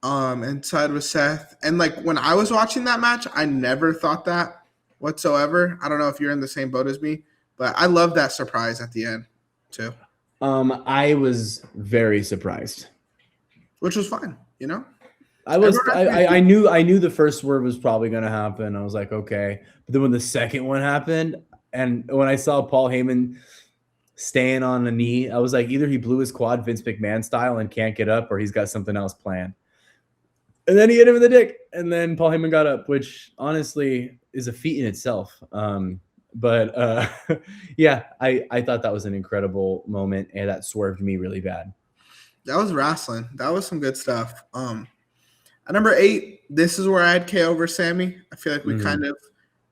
and side with Seth. And like when I was watching that match, I never thought that whatsoever. I don't know if you're in the same boat as me, but I love that surprise at the end too. I was very surprised, which was fine, you know. I knew the first word was probably going to happen. I was like, okay. But then when the second one happened, and when I saw Paul Heyman staying on a knee, I was like, either he blew his quad Vince McMahon style and can't get up, or he's got something else planned. And then he hit him in the dick, and then Paul Heyman got up, which honestly is a feat in itself. But yeah, I thought that was an incredible moment, and that swerved me really bad. That was wrestling. That was some good stuff. At number 8, this is where I had KO over Sammy. I feel like we kind of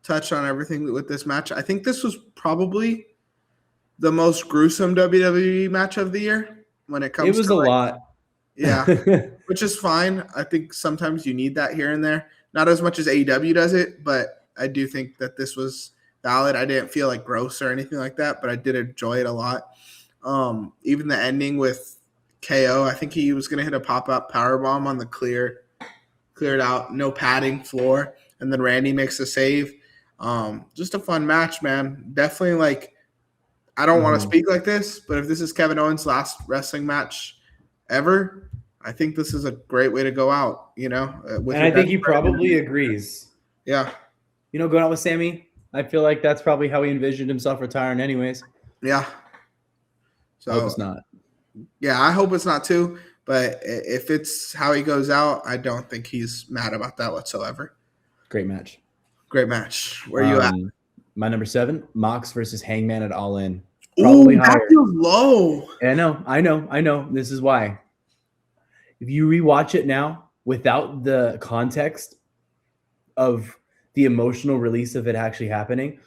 touched on everything with this match. I think this was probably the most gruesome WWE match of the year when it comes to it was a lot. Yeah, which is fine. I think sometimes you need that here and there. Not as much as AEW does it, but I do think that this was valid. I didn't feel like gross or anything like that, but I did enjoy it a lot. Even the ending with KO, I think he was going to hit a pop-up powerbomb on the cleared out, no padding floor, and then Randy makes a save. Just a fun match, man. Definitely, like, I don't want to speak like this, but if this is Kevin Owens' last wrestling match ever, I think this is a great way to go out. And I think he probably agrees. Yeah. Going out with Sammy, I feel like that's probably how he envisioned himself retiring anyways. Yeah. So I hope it's not. Yeah, I hope it's not too. But if it's how he goes out, I don't think he's mad about that whatsoever. Great match. Great match. Where are you at? My number 7, Mox versus Hangman at All In. Probably higher. That feels low. I know. This is why. If you rewatch it now without the context of the emotional release of it actually happening,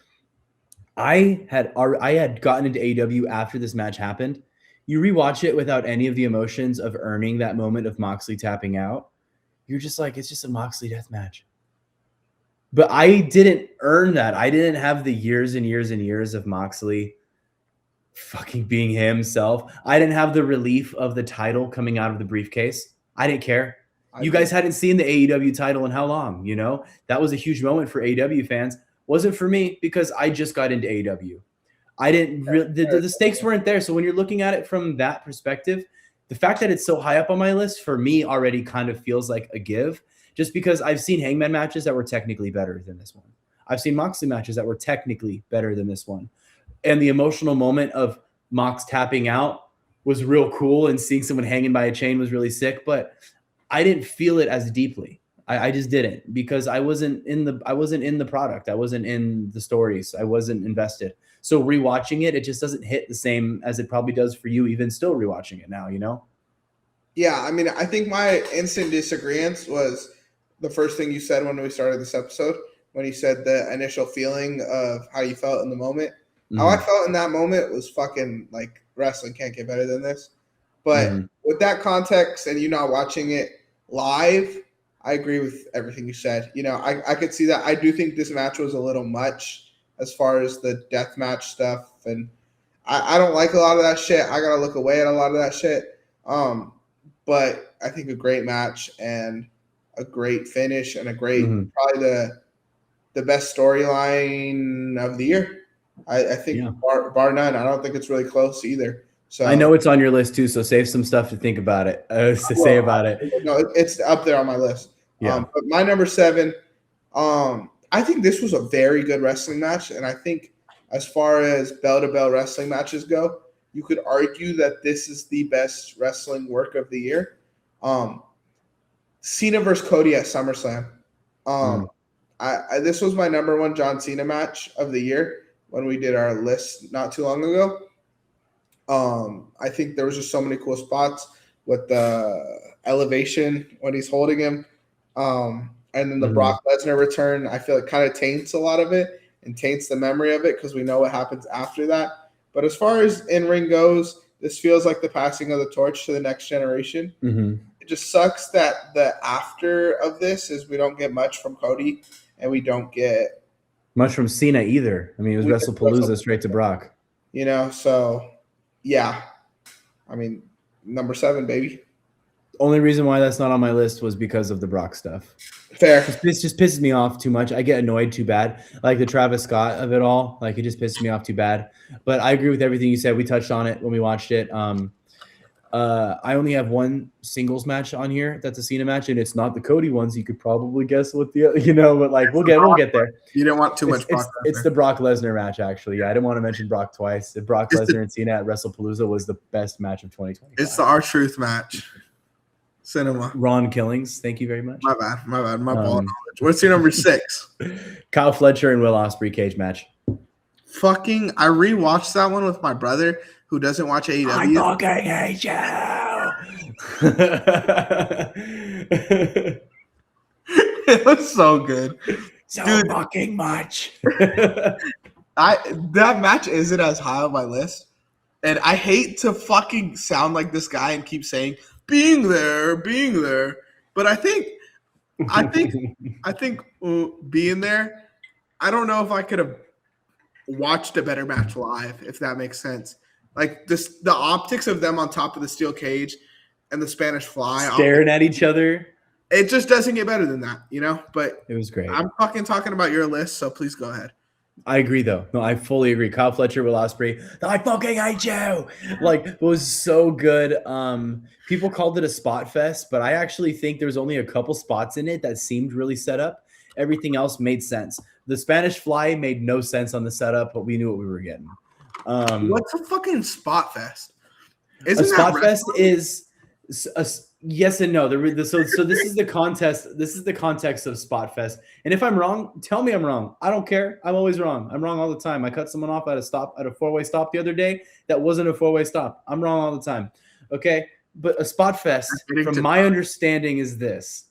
I had gotten into AEW after this match happened. You rewatch it without any of the emotions of earning that moment of Moxley tapping out. You're just like, it's just a Moxley death match. But I didn't earn that. I didn't have the years and years and years of Moxley fucking being himself. I didn't have the relief of the title coming out of the briefcase. I didn't care. You guys hadn't seen the AEW title in how long, That was a huge moment for AEW fans. Wasn't for me because I just got into AEW. I didn't the stakes weren't there. So when you're looking at it from that perspective, the fact that it's so high up on my list for me already kind of feels like a give, just because I've seen Hangman matches that were technically better than this one. I've seen Moxley matches that were technically better than this one. And the emotional moment of Mox tapping out was real cool, and seeing someone hanging by a chain was really sick, but I didn't feel it as deeply. I just didn't, because I wasn't in the product. I wasn't in the stories. I wasn't invested. So rewatching it just doesn't hit the same as it probably does for you, even still rewatching it now, Yeah, I mean, I think my instant disagreement was the first thing you said when we started this episode, when you said the initial feeling of how you felt in the moment. Mm-hmm. How I felt in that moment was fucking like, wrestling can't get better than this. But with that context and you not watching it live, I agree with everything you said. I could see that. I do think this match was a little much as far as the death match stuff. And I don't like a lot of that shit. I got to look away at a lot of that shit. But I think a great match and a great finish and a great, probably the best storyline of the year. I think bar none. I don't think it's really close either. So I know it's on your list too, so save some stuff to think about it. Say about it. No, it's up there on my list. Yeah. But my number 7, I think this was a very good wrestling match, and I think as far as bell-to-bell wrestling matches go, you could argue that this is the best wrestling work of the year. Cena versus Cody at SummerSlam. This was my number 1 John Cena match of the year when we did our list not too long ago. I think there was just so many cool spots with the elevation when he's holding him. And then the Brock Lesnar return, I feel it kind of taints a lot of it and taints the memory of it because we know what happens after that. But as far as in-ring goes, this feels like the passing of the torch to the next generation. It just sucks that the after of this is we don't get much from Cody and we don't get much from Cena either. I mean, it was WrestlePalooza straight to Brock. So yeah. I mean, number 7, baby. Only reason why that's not on my list was because of the Brock stuff. Fair. This just pisses me off too much. I get annoyed too bad. Like the Travis Scott of it all. Like it just pisses me off too bad. But I agree with everything you said. We touched on it when we watched it. I only have one singles match on here. That's a Cena match, and it's not the Cody ones. You could probably guess what the but like we'll get there. You didn't want too much Brock. It's the Brock Lesnar match, actually. Yeah, I didn't want to mention Brock twice. The Brock Lesnar and Cena at WrestlePalooza was the best match of 2020. It's the R-Truth match. Cinema. Ron Killings, thank you very much. My bad. My ball knowledge. What's your number 6? Kyle Fletcher and Will Ospreay cage match. I rewatched that one with my brother who doesn't watch AEW. I fucking hate you. It was so good. Dude, fucking much. That match isn't as high on my list. And I hate to fucking sound like this guy and keep saying being there. But I think being there, I don't know if I could have watched a better match live, if that makes sense. Like the optics of them on top of the steel cage and the Spanish Fly staring at each other. It just doesn't get better than that, But it was great. I'm fucking talking about your list, so please go ahead. I agree, though. No, I fully agree. Kyle Fletcher, Will Ospreay, I fucking hate you. Like, it was so good. People called it a spot fest, but I actually think there's only a couple spots in it that seemed really set up. Everything else made sense. The Spanish Fly made no sense on the setup, but we knew what we were getting. What's a fucking spot fest? A spot fest is a yes and no. So this is the contest. This is the context of spot fest. And if I'm wrong, tell me I'm wrong. I don't care. I'm always wrong. I'm wrong all the time. I cut someone off at a four-way stop the other day. That wasn't a four-way stop. I'm wrong all the time. Okay, but a spot fest, from my understanding, is this.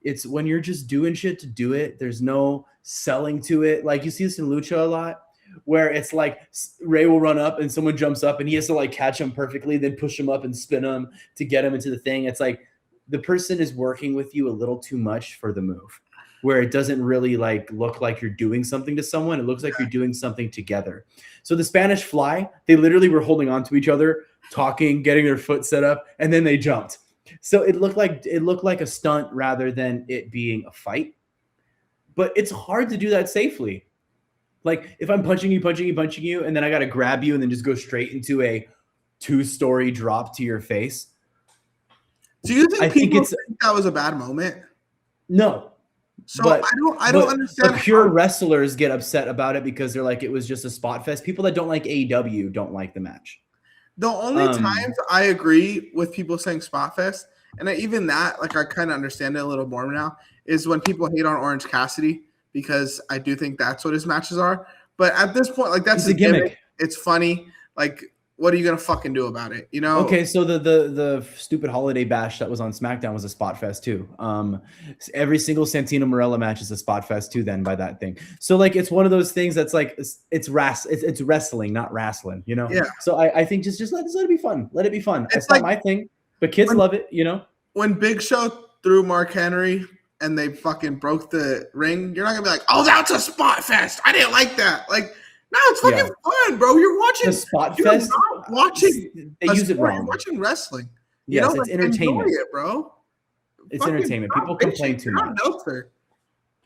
It's when you're just doing shit to do it. There's no selling to it. Like you see this in Lucha a lot, where it's like Ray will run up and someone jumps up and he has to like catch him perfectly, then push him up and spin him to get him into the thing. It's like the person is working with you a little too much for the move, where it doesn't really like look like you're doing something to someone. It looks like you're doing something together. So the Spanish Fly, they literally were holding on to each other, talking, getting their foot set up, and then they jumped. So it looked like a stunt rather than it being a fight. But it's hard to do that safely. Like if I'm punching you, and then I got to grab you and then just go straight into a 2-story drop to your face. Do you think people think that was a bad moment? No. So but, I don't understand. But pure wrestlers get upset about it because they're like, it was just a spot fest. People that don't like AEW don't like the match. The only times I agree with people saying spot fest, and even that, like I kind of understand it a little more now, is when people hate on Orange Cassidy, because I do think that's what his matches are. But at this point, like that's a gimmick. It's funny. Like, what are you gonna fucking do about it? You know? Okay, so the stupid holiday bash that was on SmackDown was a spot fest too. Every single Santino Marella match is a spot fest too. Then by that thing, so like it's one of those things that's like it's wrestling, not wrestling. You know? Yeah. So I think just let it be fun. Let it be fun. It's like, not my thing, but kids love it. You know? When Big Show threw Mark Henry and they fucking broke the ring, you're not gonna be like, oh, that's a spot fest. I didn't like that. Like, no, it's fucking fun, bro. You're watching the spot fest. Not watching. They use it wrong. You're watching wrestling. Yes, you know, it's entertainment. Enjoy it, bro. It's fucking entertainment. People complain too much.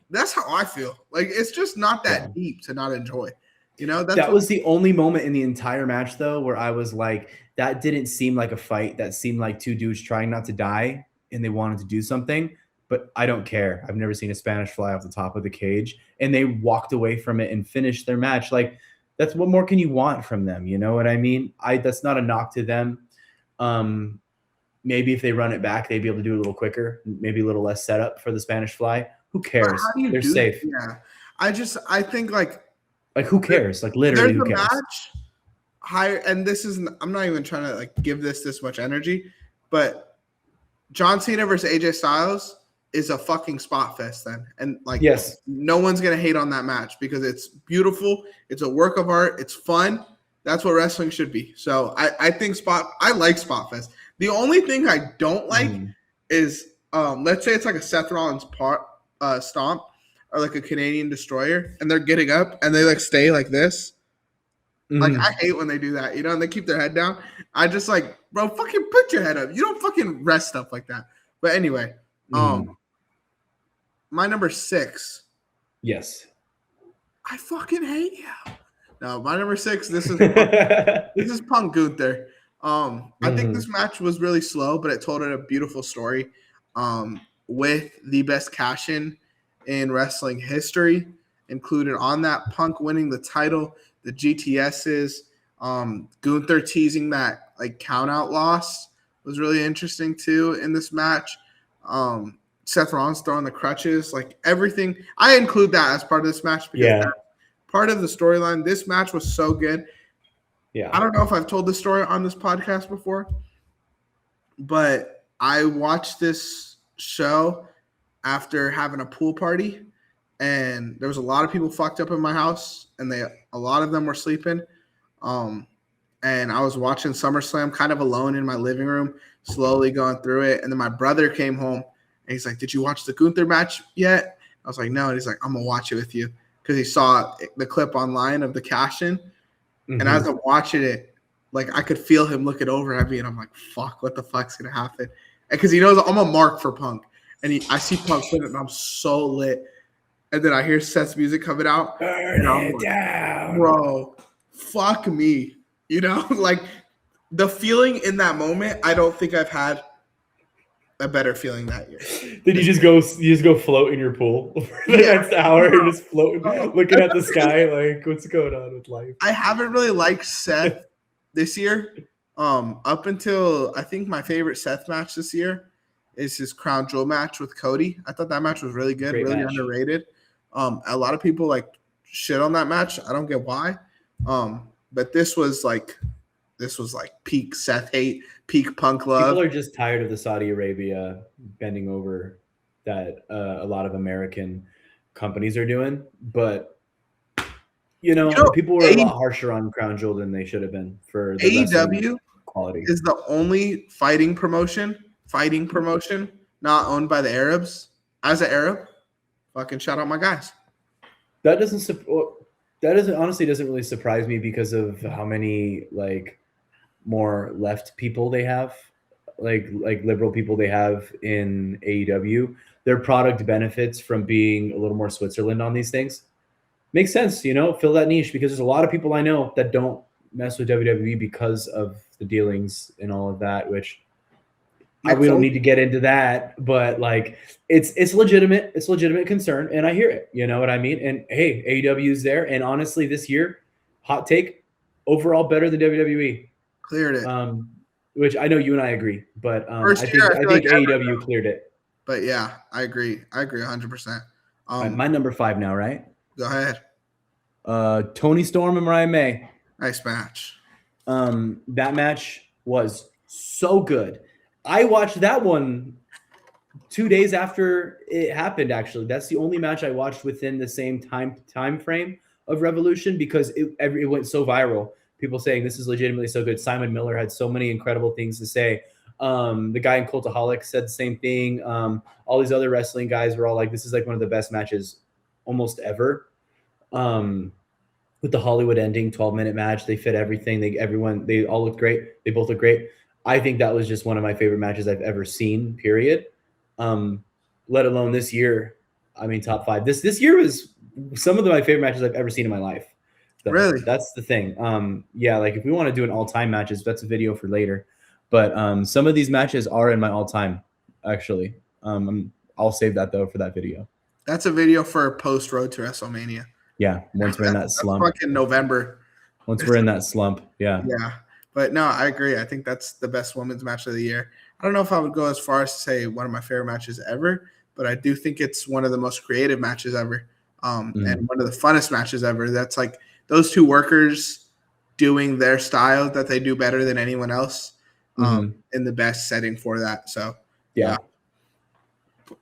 That's how I feel. Like it's just not that deep to not enjoy. You know, that was the only moment in the entire match though where I was like, that didn't seem like a fight. That seemed like two dudes trying not to die and they wanted to do something. But I don't care. I've never seen a Spanish Fly off the top of the cage, and they walked away from it and finished their match. Like, that's what more can you want from them? You know what I mean? That's not a knock to them. Maybe if they run it back, they'd be able to do it a little quicker, maybe a little less setup for the Spanish Fly. Who cares? They're safe. Yeah, I think like who cares? Like literally, who cares? Match higher, and this is I'm not even trying to like give this much energy, but John Cena versus AJ Styles is a fucking spot fest then. And like, yes, no one's going to hate on that match because it's beautiful. It's a work of art. It's fun. That's what wrestling should be. So I think I like spot fest. The only thing I don't like is, let's say it's like a Seth Rollins stomp or like a Canadian destroyer and they're getting up and they like stay like this. Like I hate when they do that, you know, and they keep their head down. I just like, bro, fucking put your head up. You don't fucking rest stuff like that. But anyway, my number 6. Yes. I fucking hate you. No, my number 6. This is Punk Gunther. I think this match was really slow, but it told a beautiful story. With the best cash-in wrestling history included on that. Punk winning the title, the GTSs, Gunther teasing that like count-out loss was really interesting too in this match. Seth Rollins throwing the crutches, like everything. I include that as part of this match because that's part of the storyline. This match was so good. Yeah. I don't know if I've told this story on this podcast before, but I watched this show after having a pool party, and there was a lot of people fucked up in my house, and a lot of them were sleeping. And I was watching SummerSlam kind of alone in my living room, slowly going through it. And then my brother came home. And he's like, did you watch the Gunther match yet? I was like, no. And he's like, I'm going to watch it with you. Because he saw the clip online of the cash-in. And as I'm watching it, like I could feel him looking over at me. And I'm like, fuck, what the fuck's going to happen? Because he knows I'm a mark for Punk. And I see Punk in it, and I'm so lit. and then I hear Seth's music coming out, Burn and I'm it like, down. bro, fuck me. You know, like the feeling in that moment, I don't think I've had a better feeling that year. Did you just go float in your pool for the next hour? You're just floating, looking at the sky, like what's going on with life? I haven't really liked Seth this year. Up until I think my favorite Seth match this year is his Crown Jewel match with Cody. I thought that match was really good, Great really match. underrated. A lot of people like shit on that match. I don't get why. But this was like peak Seth hate, peak Punk love. People are just tired of the Saudi Arabia bending over that a lot of American companies are doing. But people were a lot harsher on Crown Jewel than they should have been for the AEW quality. Is the only fighting promotion not owned by the Arabs. As an Arab, fucking shout out my guys. That honestly doesn't really surprise me because of how many like more left people they have, like liberal people they have in AEW. Their product benefits from being a little more Switzerland on these things. Makes sense, fill that niche, because there's a lot of people I know that don't mess with WWE because of the dealings and all of that, which we don't need to get into that, but like it's legitimate. It's legitimate concern, and I hear it. You know what I mean? And hey, AEW is there, and honestly, this year, hot take, overall better than WWE. Cleared it. Which I know you and I agree, but I think AEW cleared it. But yeah, I agree 100%. My number 5 now, right? Go ahead. Toni Storm and Mariah May. Nice match. That match was so good. I watched that one 2 days after it happened. Actually, that's the only match I watched within the same time frame of Revolution, because it went so viral. People saying this is legitimately so good. Simon Miller had so many incredible things to say. The guy in Cultaholic said the same thing. All these other wrestling guys were all like, this is like one of the best matches almost ever. With the Hollywood ending 12-minute match, they fit everything. They all looked great. They both look great. I think that was just one of my favorite matches I've ever seen, period. Let alone this year. I mean, top 5. This year was some of my favorite matches I've ever seen in my life. So really? That's the thing. Yeah, like if we want to do an all-time matches, that's a video for later. But some of these matches are in my all-time, actually. I'll save that, though, for that video. That's a video for post Road to WrestleMania. Yeah, once we're in that slump. That's fucking November. Once we're in that slump, yeah. Yeah, but no, I agree. I think that's the best women's match of the year. I don't know if I would go as far as to say one of my favorite matches ever, but I do think it's one of the most creative matches ever, and one of the funnest matches ever. That's like those two workers doing their style that they do better than anyone else in the best setting for that. So, yeah.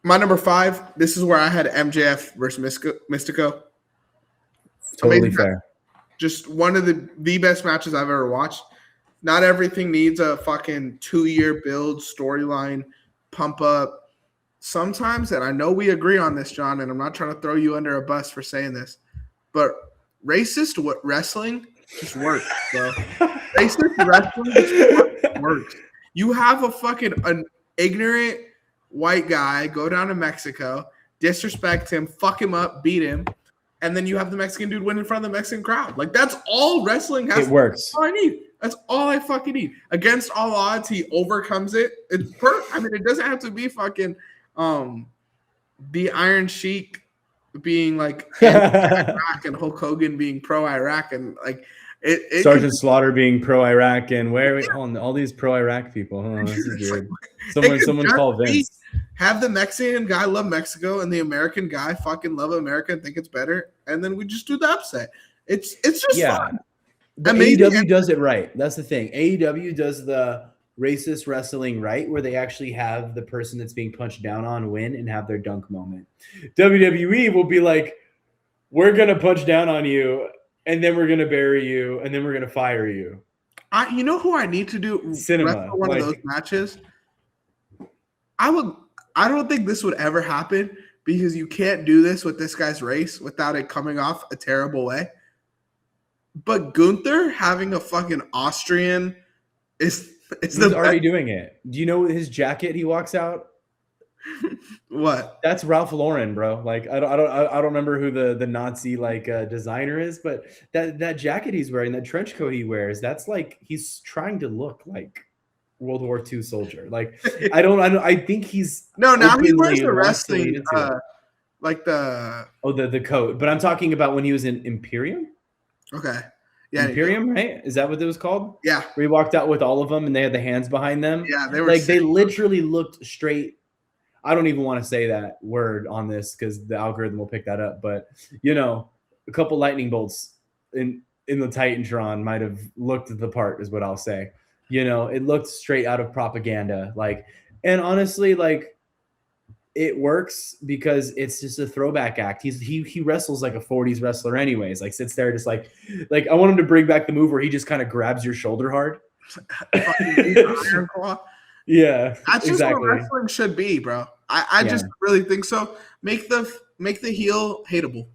My number 5, this is where I had MJF versus Mystico. Totally fair. Just one of the best matches I've ever watched. Not everything needs a fucking 2-year build, storyline, pump up. Sometimes, and I know we agree on this, John, and I'm not trying to throw you under a bus for saying this, but racist wrestling just works, bro. Racist wrestling just works. You have an ignorant white guy go down to Mexico, disrespect him, fuck him up, beat him, and then you have the Mexican dude win in front of the Mexican crowd. Like, that's all wrestling has. It works. That's all I need. That's all I fucking need. Against all odds, he overcomes it. It's I mean, it doesn't have to be fucking the Iron Sheik being like Iraq and Hulk Hogan being pro-Iraq and like it Sergeant Slaughter being pro-Iraq and all these pro-Iraq people. Oh, this is weird. Someone call Vince. Have the Mexican guy love Mexico and the American guy fucking love America and think it's better, and then we just do the upset. It's just fun. But AEW does it right. That's the thing. AEW does the racist wrestling right, where they actually have the person that's being punched down on win and have their dunk moment. WWE will be like, we're going to punch down on you, and then we're going to bury you, and then we're going to fire you. You know who I need to do Cinema. One of those matches? I don't think this would ever happen because you can't do this with this guy's race without it coming off a terrible way. But Gunther having a fucking Austrian is he's already doing it. Do you know his jacket he walks out What? That's Ralph Lauren, bro. Like I don't remember who the Nazi like designer is, but that jacket he's wearing, that trench coat he wears, that's like he's trying to look like World War II soldier. Like I think he's No, now he wears openly the wants to lean wrestling, into it. like the. Oh, the coat. But I'm talking about when he was in Imperium. Okay. Yeah. Imperium, right? Is that what it was called? Yeah. Where he walked out with all of them and they had the hands behind them. Yeah, they were like they sick. literally looked straight. I don't even want to say that word on this because the algorithm will pick that up. But a couple lightning bolts in the Titantron might have looked the part, is what I'll say. It looked straight out of propaganda. Like, and honestly, like, it works because it's just a throwback act. He wrestles like a 40s wrestler anyways. Like sits there just like I want him to bring back the move where he just kind of grabs your shoulder hard. Yeah, that's just what wrestling should be, bro. I just really think so. Make the heel hateable.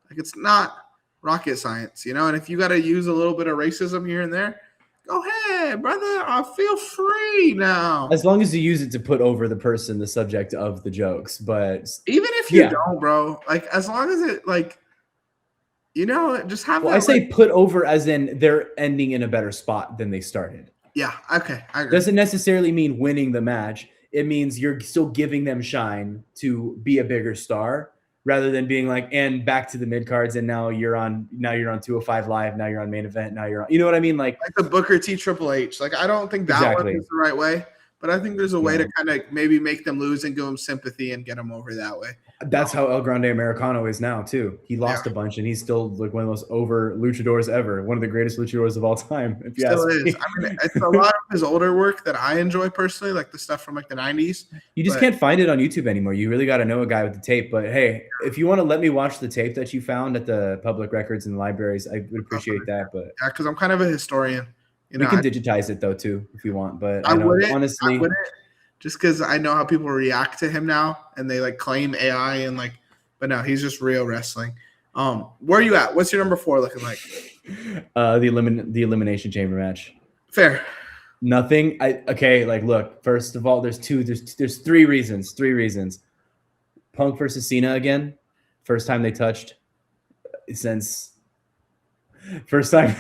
Like it's not rocket science, And if you got to use a little bit of racism here and there, go ahead, brother. I feel free now. As long as you use it to put over the person, the subject of the jokes, but even if you don't, bro, like as long as it like, just have. Well, I say put over as in they're ending in a better spot than they started. Yeah. Okay. I agree. Doesn't necessarily mean winning the match. It means you're still giving them shine to be a bigger star rather than being like, and back to the mid cards. And now you're on 205 Live. Now you're on main event. Now you're on, you know what I mean? Like the Booker T Triple H. Like, I don't think that one is the right way, but I think there's a way to kind of maybe make them lose and give them sympathy and get them over that way. That's how El Grande Americano is now too. He lost a bunch and he's still like one of the most over luchadors ever. One of the greatest luchadors of all time. If you still ask is. me. I mean, it's a lot of his older work that I enjoy personally, like the stuff from like the 90s. You just can't find it on YouTube anymore. You really got to know a guy with the tape. But hey, if you want to let me watch the tape that you found at the public records and libraries, I would appreciate that. But yeah, because I'm kind of a historian. We can digitize it though too if you want. But I wouldn't, honestly, just because I know how people react to him now and they like claim AI and like. But no, he's just real wrestling. Where are you at? What's your number 4 looking like? The elimination chamber match. Fair. Nothing. Like look. First of all, there's 3 reasons. 3 reasons. Punk versus Cena again. First time they touched since. First time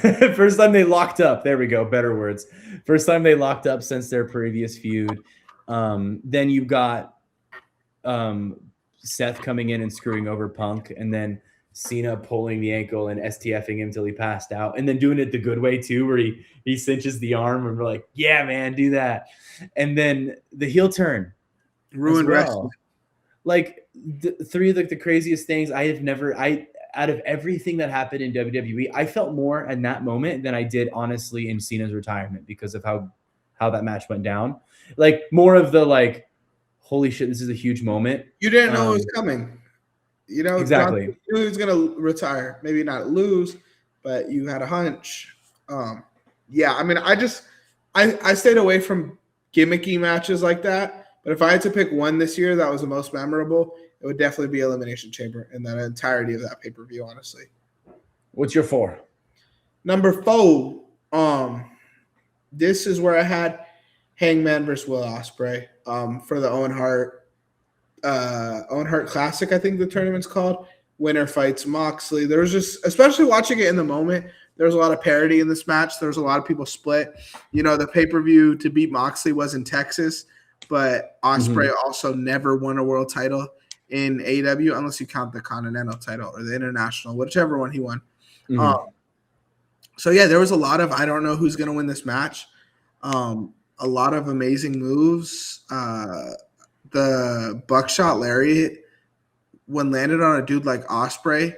they locked up. There we go. Better words. First time they locked up since their previous feud. Then you got. Seth coming in and screwing over Punk, and then Cena pulling the ankle and STFing him till he passed out, and then doing it the good way too, where he cinches the arm and we're like, yeah, man, do that. And then the heel turn. Ruined wrestling. Like 3 of the craziest things out of everything that happened in WWE, I felt more in that moment than I did honestly in Cena's retirement because of how that match went down. Like more of the like, holy shit, this is a huge moment. You didn't know it was coming. Exactly. You knew he was going to retire. Maybe not lose, but you had a hunch. Yeah, I mean, I stayed away from gimmicky matches like that. But if I had to pick one this year that was the most memorable, it would definitely be Elimination Chamber in that entirety of that pay-per-view, honestly. What's your 4? Number 4, this is where I had Hangman versus Will Ospreay for the Owen Hart Classic, I think the tournament's called. Winner fights Moxley. There was just, especially watching it in the moment, there was a lot of parity in this match. There was a lot of people split. The pay-per-view to beat Moxley was in Texas, but Ospreay also never won a world title in AEW unless you count the Continental title or the International, whichever one he won. So, yeah, there was a lot of I don't know who's going to win this match. A lot of amazing moves. The buckshot lariat, when landed on a dude like Ospreay,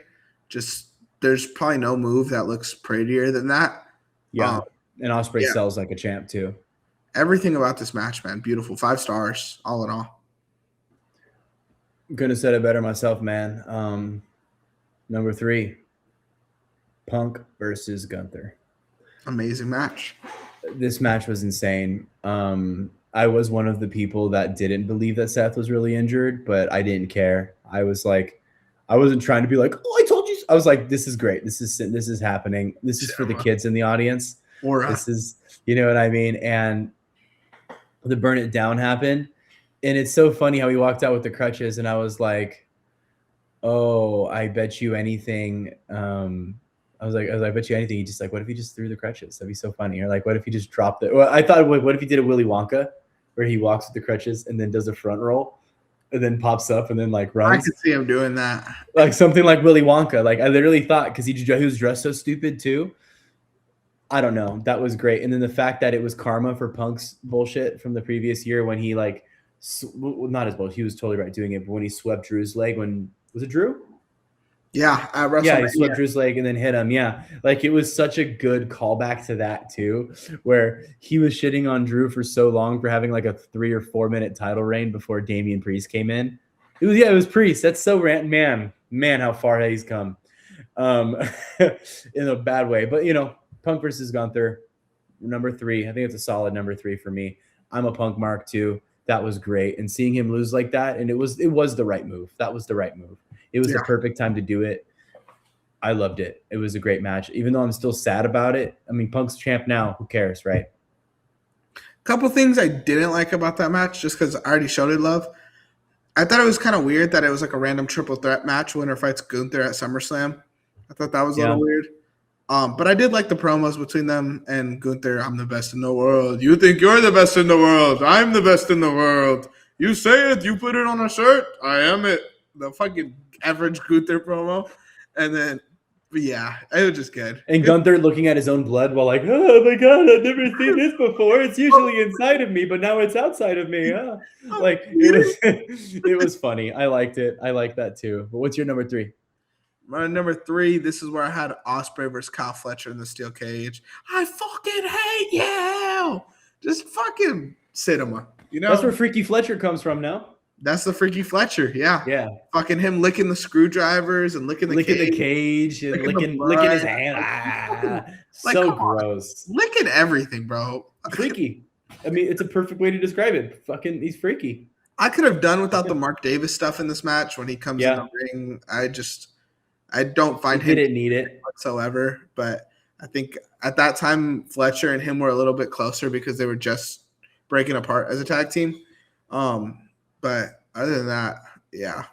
just there's probably no move that looks prettier than that. Yeah, and Ospreay sells like a champ too. Everything about this match, man, beautiful. 5 stars, all in all. Couldn't have said it better myself, man. Number 3, Punk versus Gunther. Amazing match. This match was insane. I was one of the people that didn't believe that Seth was really injured, but I didn't care. I was like, I wasn't trying to be like, oh, I told you. I was like, this is great. This is happening. This is for the kids in the audience. This is, you know what I mean? And the burn it down happened. And it's so funny how he walked out with the crutches, and I was like, "Oh, I bet you anything." I was like, I bet you anything. He just like, what if he just threw the crutches? That'd be so funny. Or like, what if he just dropped it? Well, I thought, what if he did a Willy Wonka, where he walks with the crutches and then does a front roll, and then pops up and then like runs. I could see him doing that. Like something like Willy Wonka. Like I literally thought, because he was dressed so stupid too. I don't know. That was great. And then the fact that it was karma for Punk's bullshit from the previous year when he like, not his bullshit. He was totally right doing it. But when he swept Drew's leg, was it Drew? Yeah, yeah, he swept Drew's leg and then hit him. Yeah, like it was such a good callback to that too, where he was shitting on Drew for so long for having like a 3 or 4 minute title reign before Damian Priest came in. It was Priest. That's so man, how far he's come, in a bad way. But Punk versus Gunther, number 3. I think it's a solid number 3 for me. I'm a Punk mark too. That was great, and seeing him lose like that, and it was the right move. That was the right move. It was the perfect time to do it. I loved it. It was a great match. Even though I'm still sad about it. I mean, Punk's champ now. Who cares, right? Couple things I didn't like about that match, just because I already showed it love. I thought it was kind of weird that it was like a random triple threat match. Winner fights Gunther at SummerSlam. I thought that was a little weird. But I did like the promos between them and Gunther. I'm the best in the world. You think you're the best in the world. I'm the best in the world. You say it. You put it on a shirt. I am it. The fucking average Gunther promo. And then, yeah, it was just good. And Gunther looking at his own blood while like, oh my God, I've never seen this before. It's usually inside of me, but now it's outside of me. Like it was funny. I liked it. I like that too. But what's your number 3? My number 3, this is where I had Ospreay versus Kyle Fletcher in the steel cage. I fucking hate you. Just fucking sit him up. That's where Freaky Fletcher comes from now. That's the Freaky Fletcher, yeah. Yeah. Fucking him licking the screwdrivers and licking the cage and licking his hand. So gross. Licking everything, bro. Freaky. I mean, it's a perfect way to describe it. Fucking, he's freaky. I could have done without the Mark Davis stuff in this match when he comes in the ring. I don't find him didn't need it whatsoever. But I think at that time, Fletcher and him were a little bit closer because they were just breaking apart as a tag team. But other than that, yeah.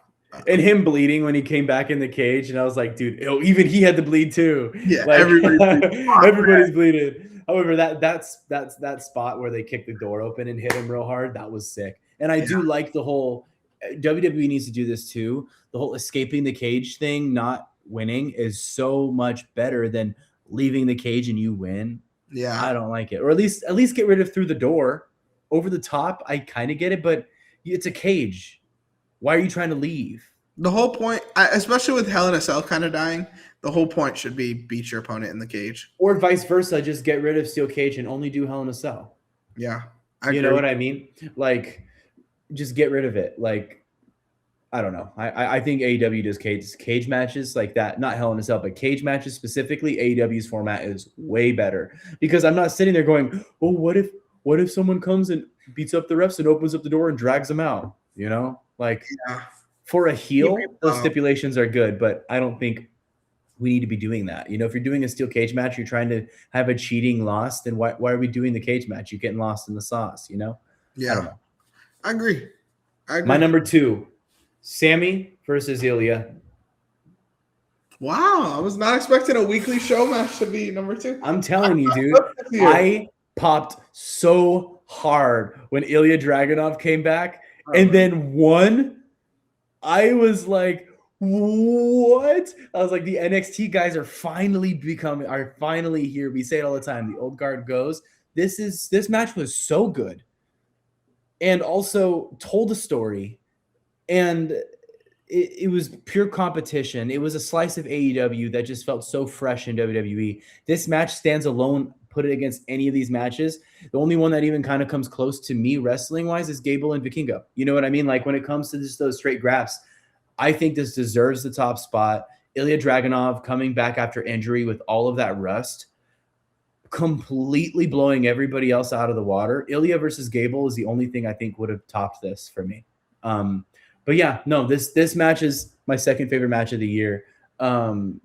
And him bleeding when he came back in the cage, and I was like, dude, even he had to bleed too. Yeah, like, everybody's bleeding. However, that spot where they kicked the door open and hit him real hard, that was sick. And I do like the whole WWE needs to do this too. The whole escaping the cage thing, not winning, is so much better than leaving the cage and you win. Yeah, I don't like it. Or at least get rid of through the door. Over the top, I kind of get it, but it's a cage. Why are you trying to leave? The whole point, especially with Hell in a Cell kind of dying, the whole point should be beat your opponent in the cage. Or vice versa, just get rid of steel cage and only do Hell in a Cell. Yeah. You know what I mean? Like, just get rid of it. Like, I don't know. I think AEW does cage matches like that. Not Hell in a Cell, but cage matches specifically. AEW's format is way better. Because I'm not sitting there going, oh, what if someone comes and beats up the refs and opens up the door and drags them out? Like for a heel, those stipulations are good, but I don't think we need to be doing that. If you're doing a steel cage match, you're trying to have a cheating loss, then why are we doing the cage match? You're getting lost in the sauce, Yeah. I don't know. I agree. My number 2, Sammy versus Ilya. Wow. I was not expecting a weekly show match to be number 2. I'm telling you, dude. I popped so hard when Ilya Dragunov came back and then won. I was like, what? I was like, the NXT guys are finally here. We say it all the time. The old guard goes. This match was so good. And also told a story. And it was pure competition. It was a slice of AEW that just felt so fresh in WWE. This match stands alone. Put it against any of these matches. The only one that even kind of comes close to me wrestling wise is Gable and Vikingo. You know what I mean? Like when it comes to just those straight graps, I think this deserves the top spot. Ilya Dragunov coming back after injury with all of that rust, completely blowing everybody else out of the water. Ilya versus Gable is the only thing I think would have topped this for me. But yeah, no, this match is my second favorite match of the year.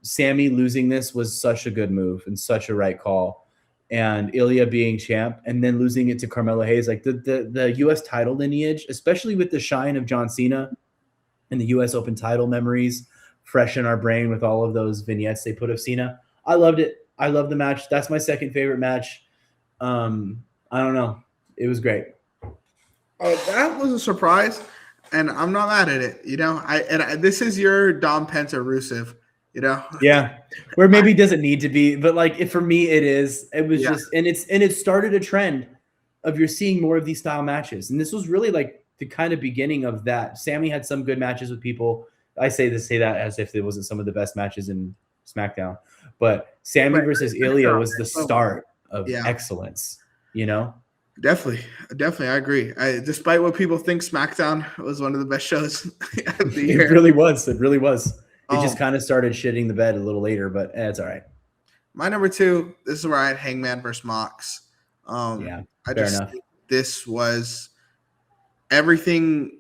Sammy losing this was such a good move and such a right call. and Ilya being champ, and then losing it to Carmelo Hayes. Like the U.S. title lineage, especially with the shine of John Cena and the U.S. Open title memories fresh in our brain with all of those vignettes they put of Cena. I loved it. I love the match. That's my second favorite match. I don't know. It was great. Oh, that was a surprise, and I'm not mad at it. This is your Dom Pence or Rusev. Yeah, where maybe it doesn't need to be, but like for me, it is. It was just, and it started a trend of you're seeing more of these style matches, and this was really like the kind of beginning of that. Sammy had some good matches with people. I say that as if it wasn't some of the best matches in SmackDown, but Sammy versus Ilya was the start of excellence. Definitely, I agree. Despite what people think, SmackDown was one of the best shows of the year. It really was. It just kind of started shitting the bed a little later, but it's all right. My number 2, this is where I had Hangman versus Mox. Fair enough. Think this was everything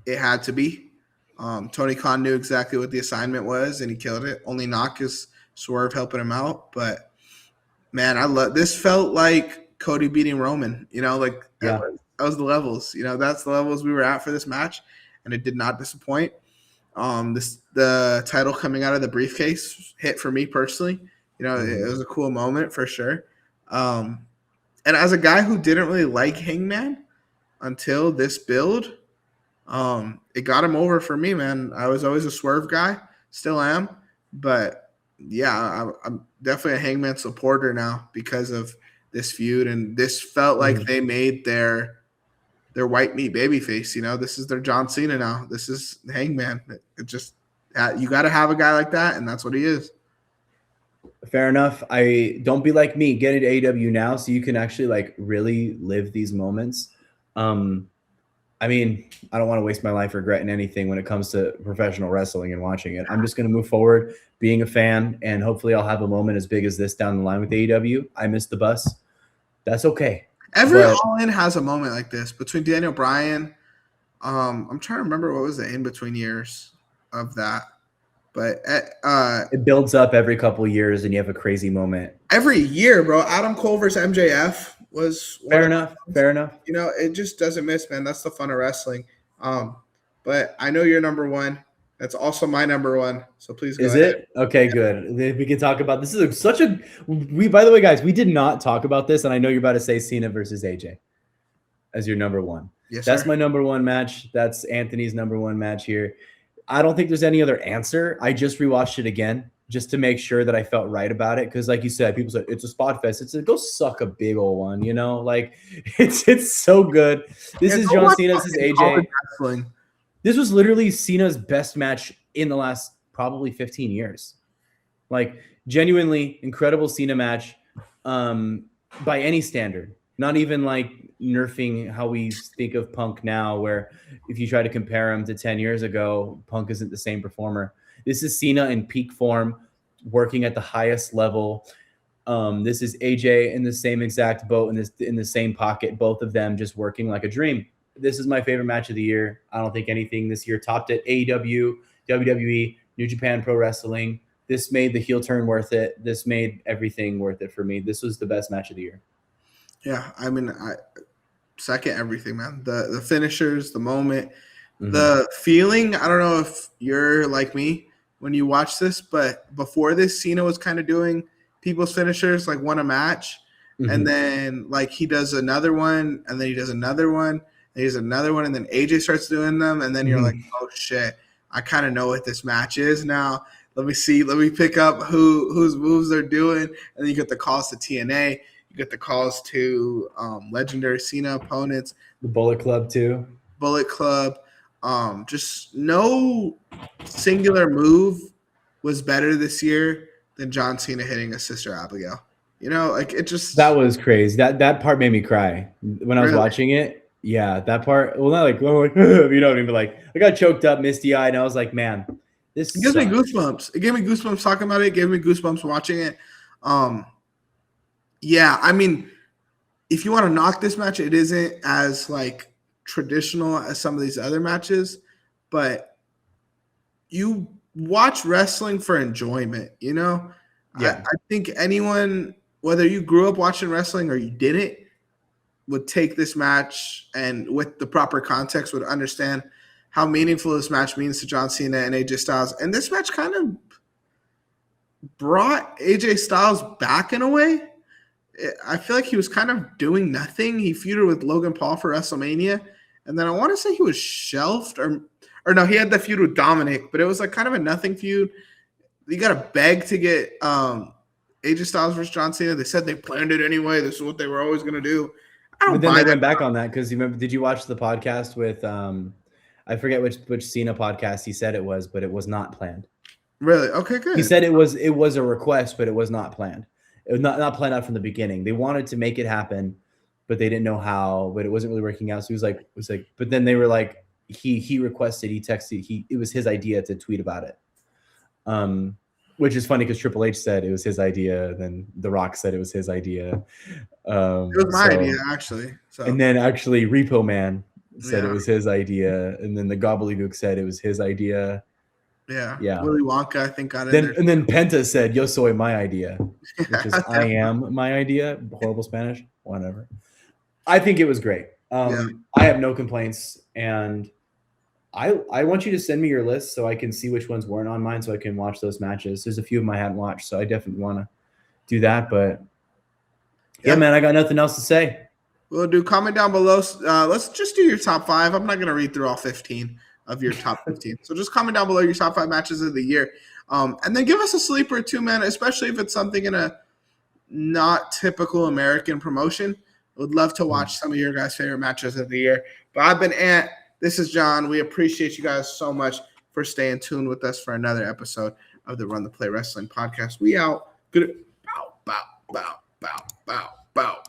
it had to be. Tony Khan knew exactly what the assignment was, and he killed it. Only knock is Swerve helping him out, but man, this. Felt like Cody beating Roman. That was the levels. That's the levels we were at for this match, and it did not disappoint. The title coming out of the briefcase hit for me personally. It was a cool moment for sure. And as a guy who didn't really like Hangman until this build, it got him over for me, man. I was always a Swerve guy, still am, but yeah, I'm definitely a Hangman supporter now because of this feud, and this felt like they made their white meat babyface. This is their John Cena now. This is Hangman. It just you got to have a guy like that, and that's what he is. Fair enough. Don't be like me. Get into AEW now so you can actually like really live these moments. I mean, I don't want to waste my life regretting anything when it comes to professional wrestling and watching it. I'm just going to move forward, being a fan, and hopefully I'll have a moment as big as this down the line with AEW. I missed the bus. That's okay. Every All-In has a moment like this between Daniel Bryan. I'm trying to remember what was the in-between years of that. But it builds up every couple of years, and you have a crazy moment. Every year, bro. Adam Cole versus MJF was fair enough. It just doesn't miss, man. That's the fun of wrestling. But I know you're number 1. That's also my number 1. So please go ahead. Is it? Okay, good. We can talk about this. By the way, guys, we did not talk about this, and I know you're about to say Cena versus AJ as your number 1. Yes, that's sir. My number 1 match. That's Anthony's number 1 match here. I don't think there's any other answer. I just rewatched it again just to make sure that I felt right about it. Because like you said, people said it's a spot fest. It's go suck a big old one, like it's so good. This is John Cena. This is AJ. This was literally Cena's best match in the last probably 15 years. Like genuinely incredible Cena match by any standard. Not even like nerfing how we think of Punk now, where if you try to compare him to 10 years ago, Punk isn't the same performer. This is Cena in peak form, working at the highest level. This is AJ in the same exact boat, in the same pocket, both of them just working like a dream. This is my favorite match of the year. I don't think anything this year topped it. AEW, WWE, New Japan Pro Wrestling. This made the heel turn worth it. This made everything worth it for me. This was the best match of the year. Yeah, I mean, I second everything, man. The finishers, the moment, the feeling. I don't know if you're like me when you watch this, but before this, Cena was kind of doing people's finishers, like won a match, and then like he does another one, and then he does another one, and he does another one, and then AJ starts doing them, and then you're like, oh shit, I kind of know what this match is now. Let me pick up whose moves they're doing, and then you get the calls to TNA. You get the calls to legendary Cena opponents. The Bullet Club, too. Bullet Club. Just no singular move was better this year than John Cena hitting his sister Abigail. It just... That was crazy. That part made me cry. When I was watching it, yeah, that part... Well, not like, what I mean? But like, I got choked up, misty-eyed, and I was like, man, this gives me goosebumps. It gave me goosebumps talking about it. It gave me goosebumps watching it. Yeah, I mean, if you want to knock this match, it isn't as like traditional as some of these other matches, but you watch wrestling for enjoyment, Yeah. I think anyone whether you grew up watching wrestling or you didn't, would take this match and with the proper context would understand how meaningful this match means to John Cena and AJ Styles. And this match kind of brought AJ Styles back in a way. I feel like he was kind of doing nothing. He feuded with Logan Paul for WrestleMania. And then I want to say he was shelved or no, he had the feud with Dominic, but it was like kind of a nothing feud. You got to beg to get AJ Styles versus John Cena. They said they planned it anyway. This is what they were always going to do. But then they went back on that because you remember? Did you watch the podcast with I forget which Cena podcast he said it was, but it was not planned. Really? Okay, good. He said it was a request, but it was not planned. It was not planned out from the beginning. They wanted to make it happen, but they didn't know how. But it wasn't really working out. So he was like, but then they were like, he requested, he texted, it was his idea to tweet about it. Which is funny because Triple H said it was his idea. Then The Rock said it was his idea. It was my idea, actually. So. And then actually Repo Man said it was his idea. And then the Gobbledygook said it was his idea. Yeah. Willy Wonka, I think, got in there. And then Penta said, "Yo soy my idea," which is I am my idea. Horrible Spanish. Whatever. I think it was great. I have no complaints. And I want you to send me your list so I can see which ones weren't on mine so I can watch those matches. There's a few of them I hadn't watched, so I definitely want to do that. But yeah, man, I got nothing else to say. We'll do comment down below. Let's just do your top 5. I'm not going to read through all 15 of your top 15. So just comment down below your top 5 matches of the year. And then give us a sleeper or two, man, especially if it's something in a not typical American promotion. Would love to watch some of your guys' favorite matches of the year. But I've been Ant. This is John. We appreciate you guys so much for staying tuned with us for another episode of the Run the Play Wrestling podcast. We out. Good. Bow, bow, bow, bow, bow, bow.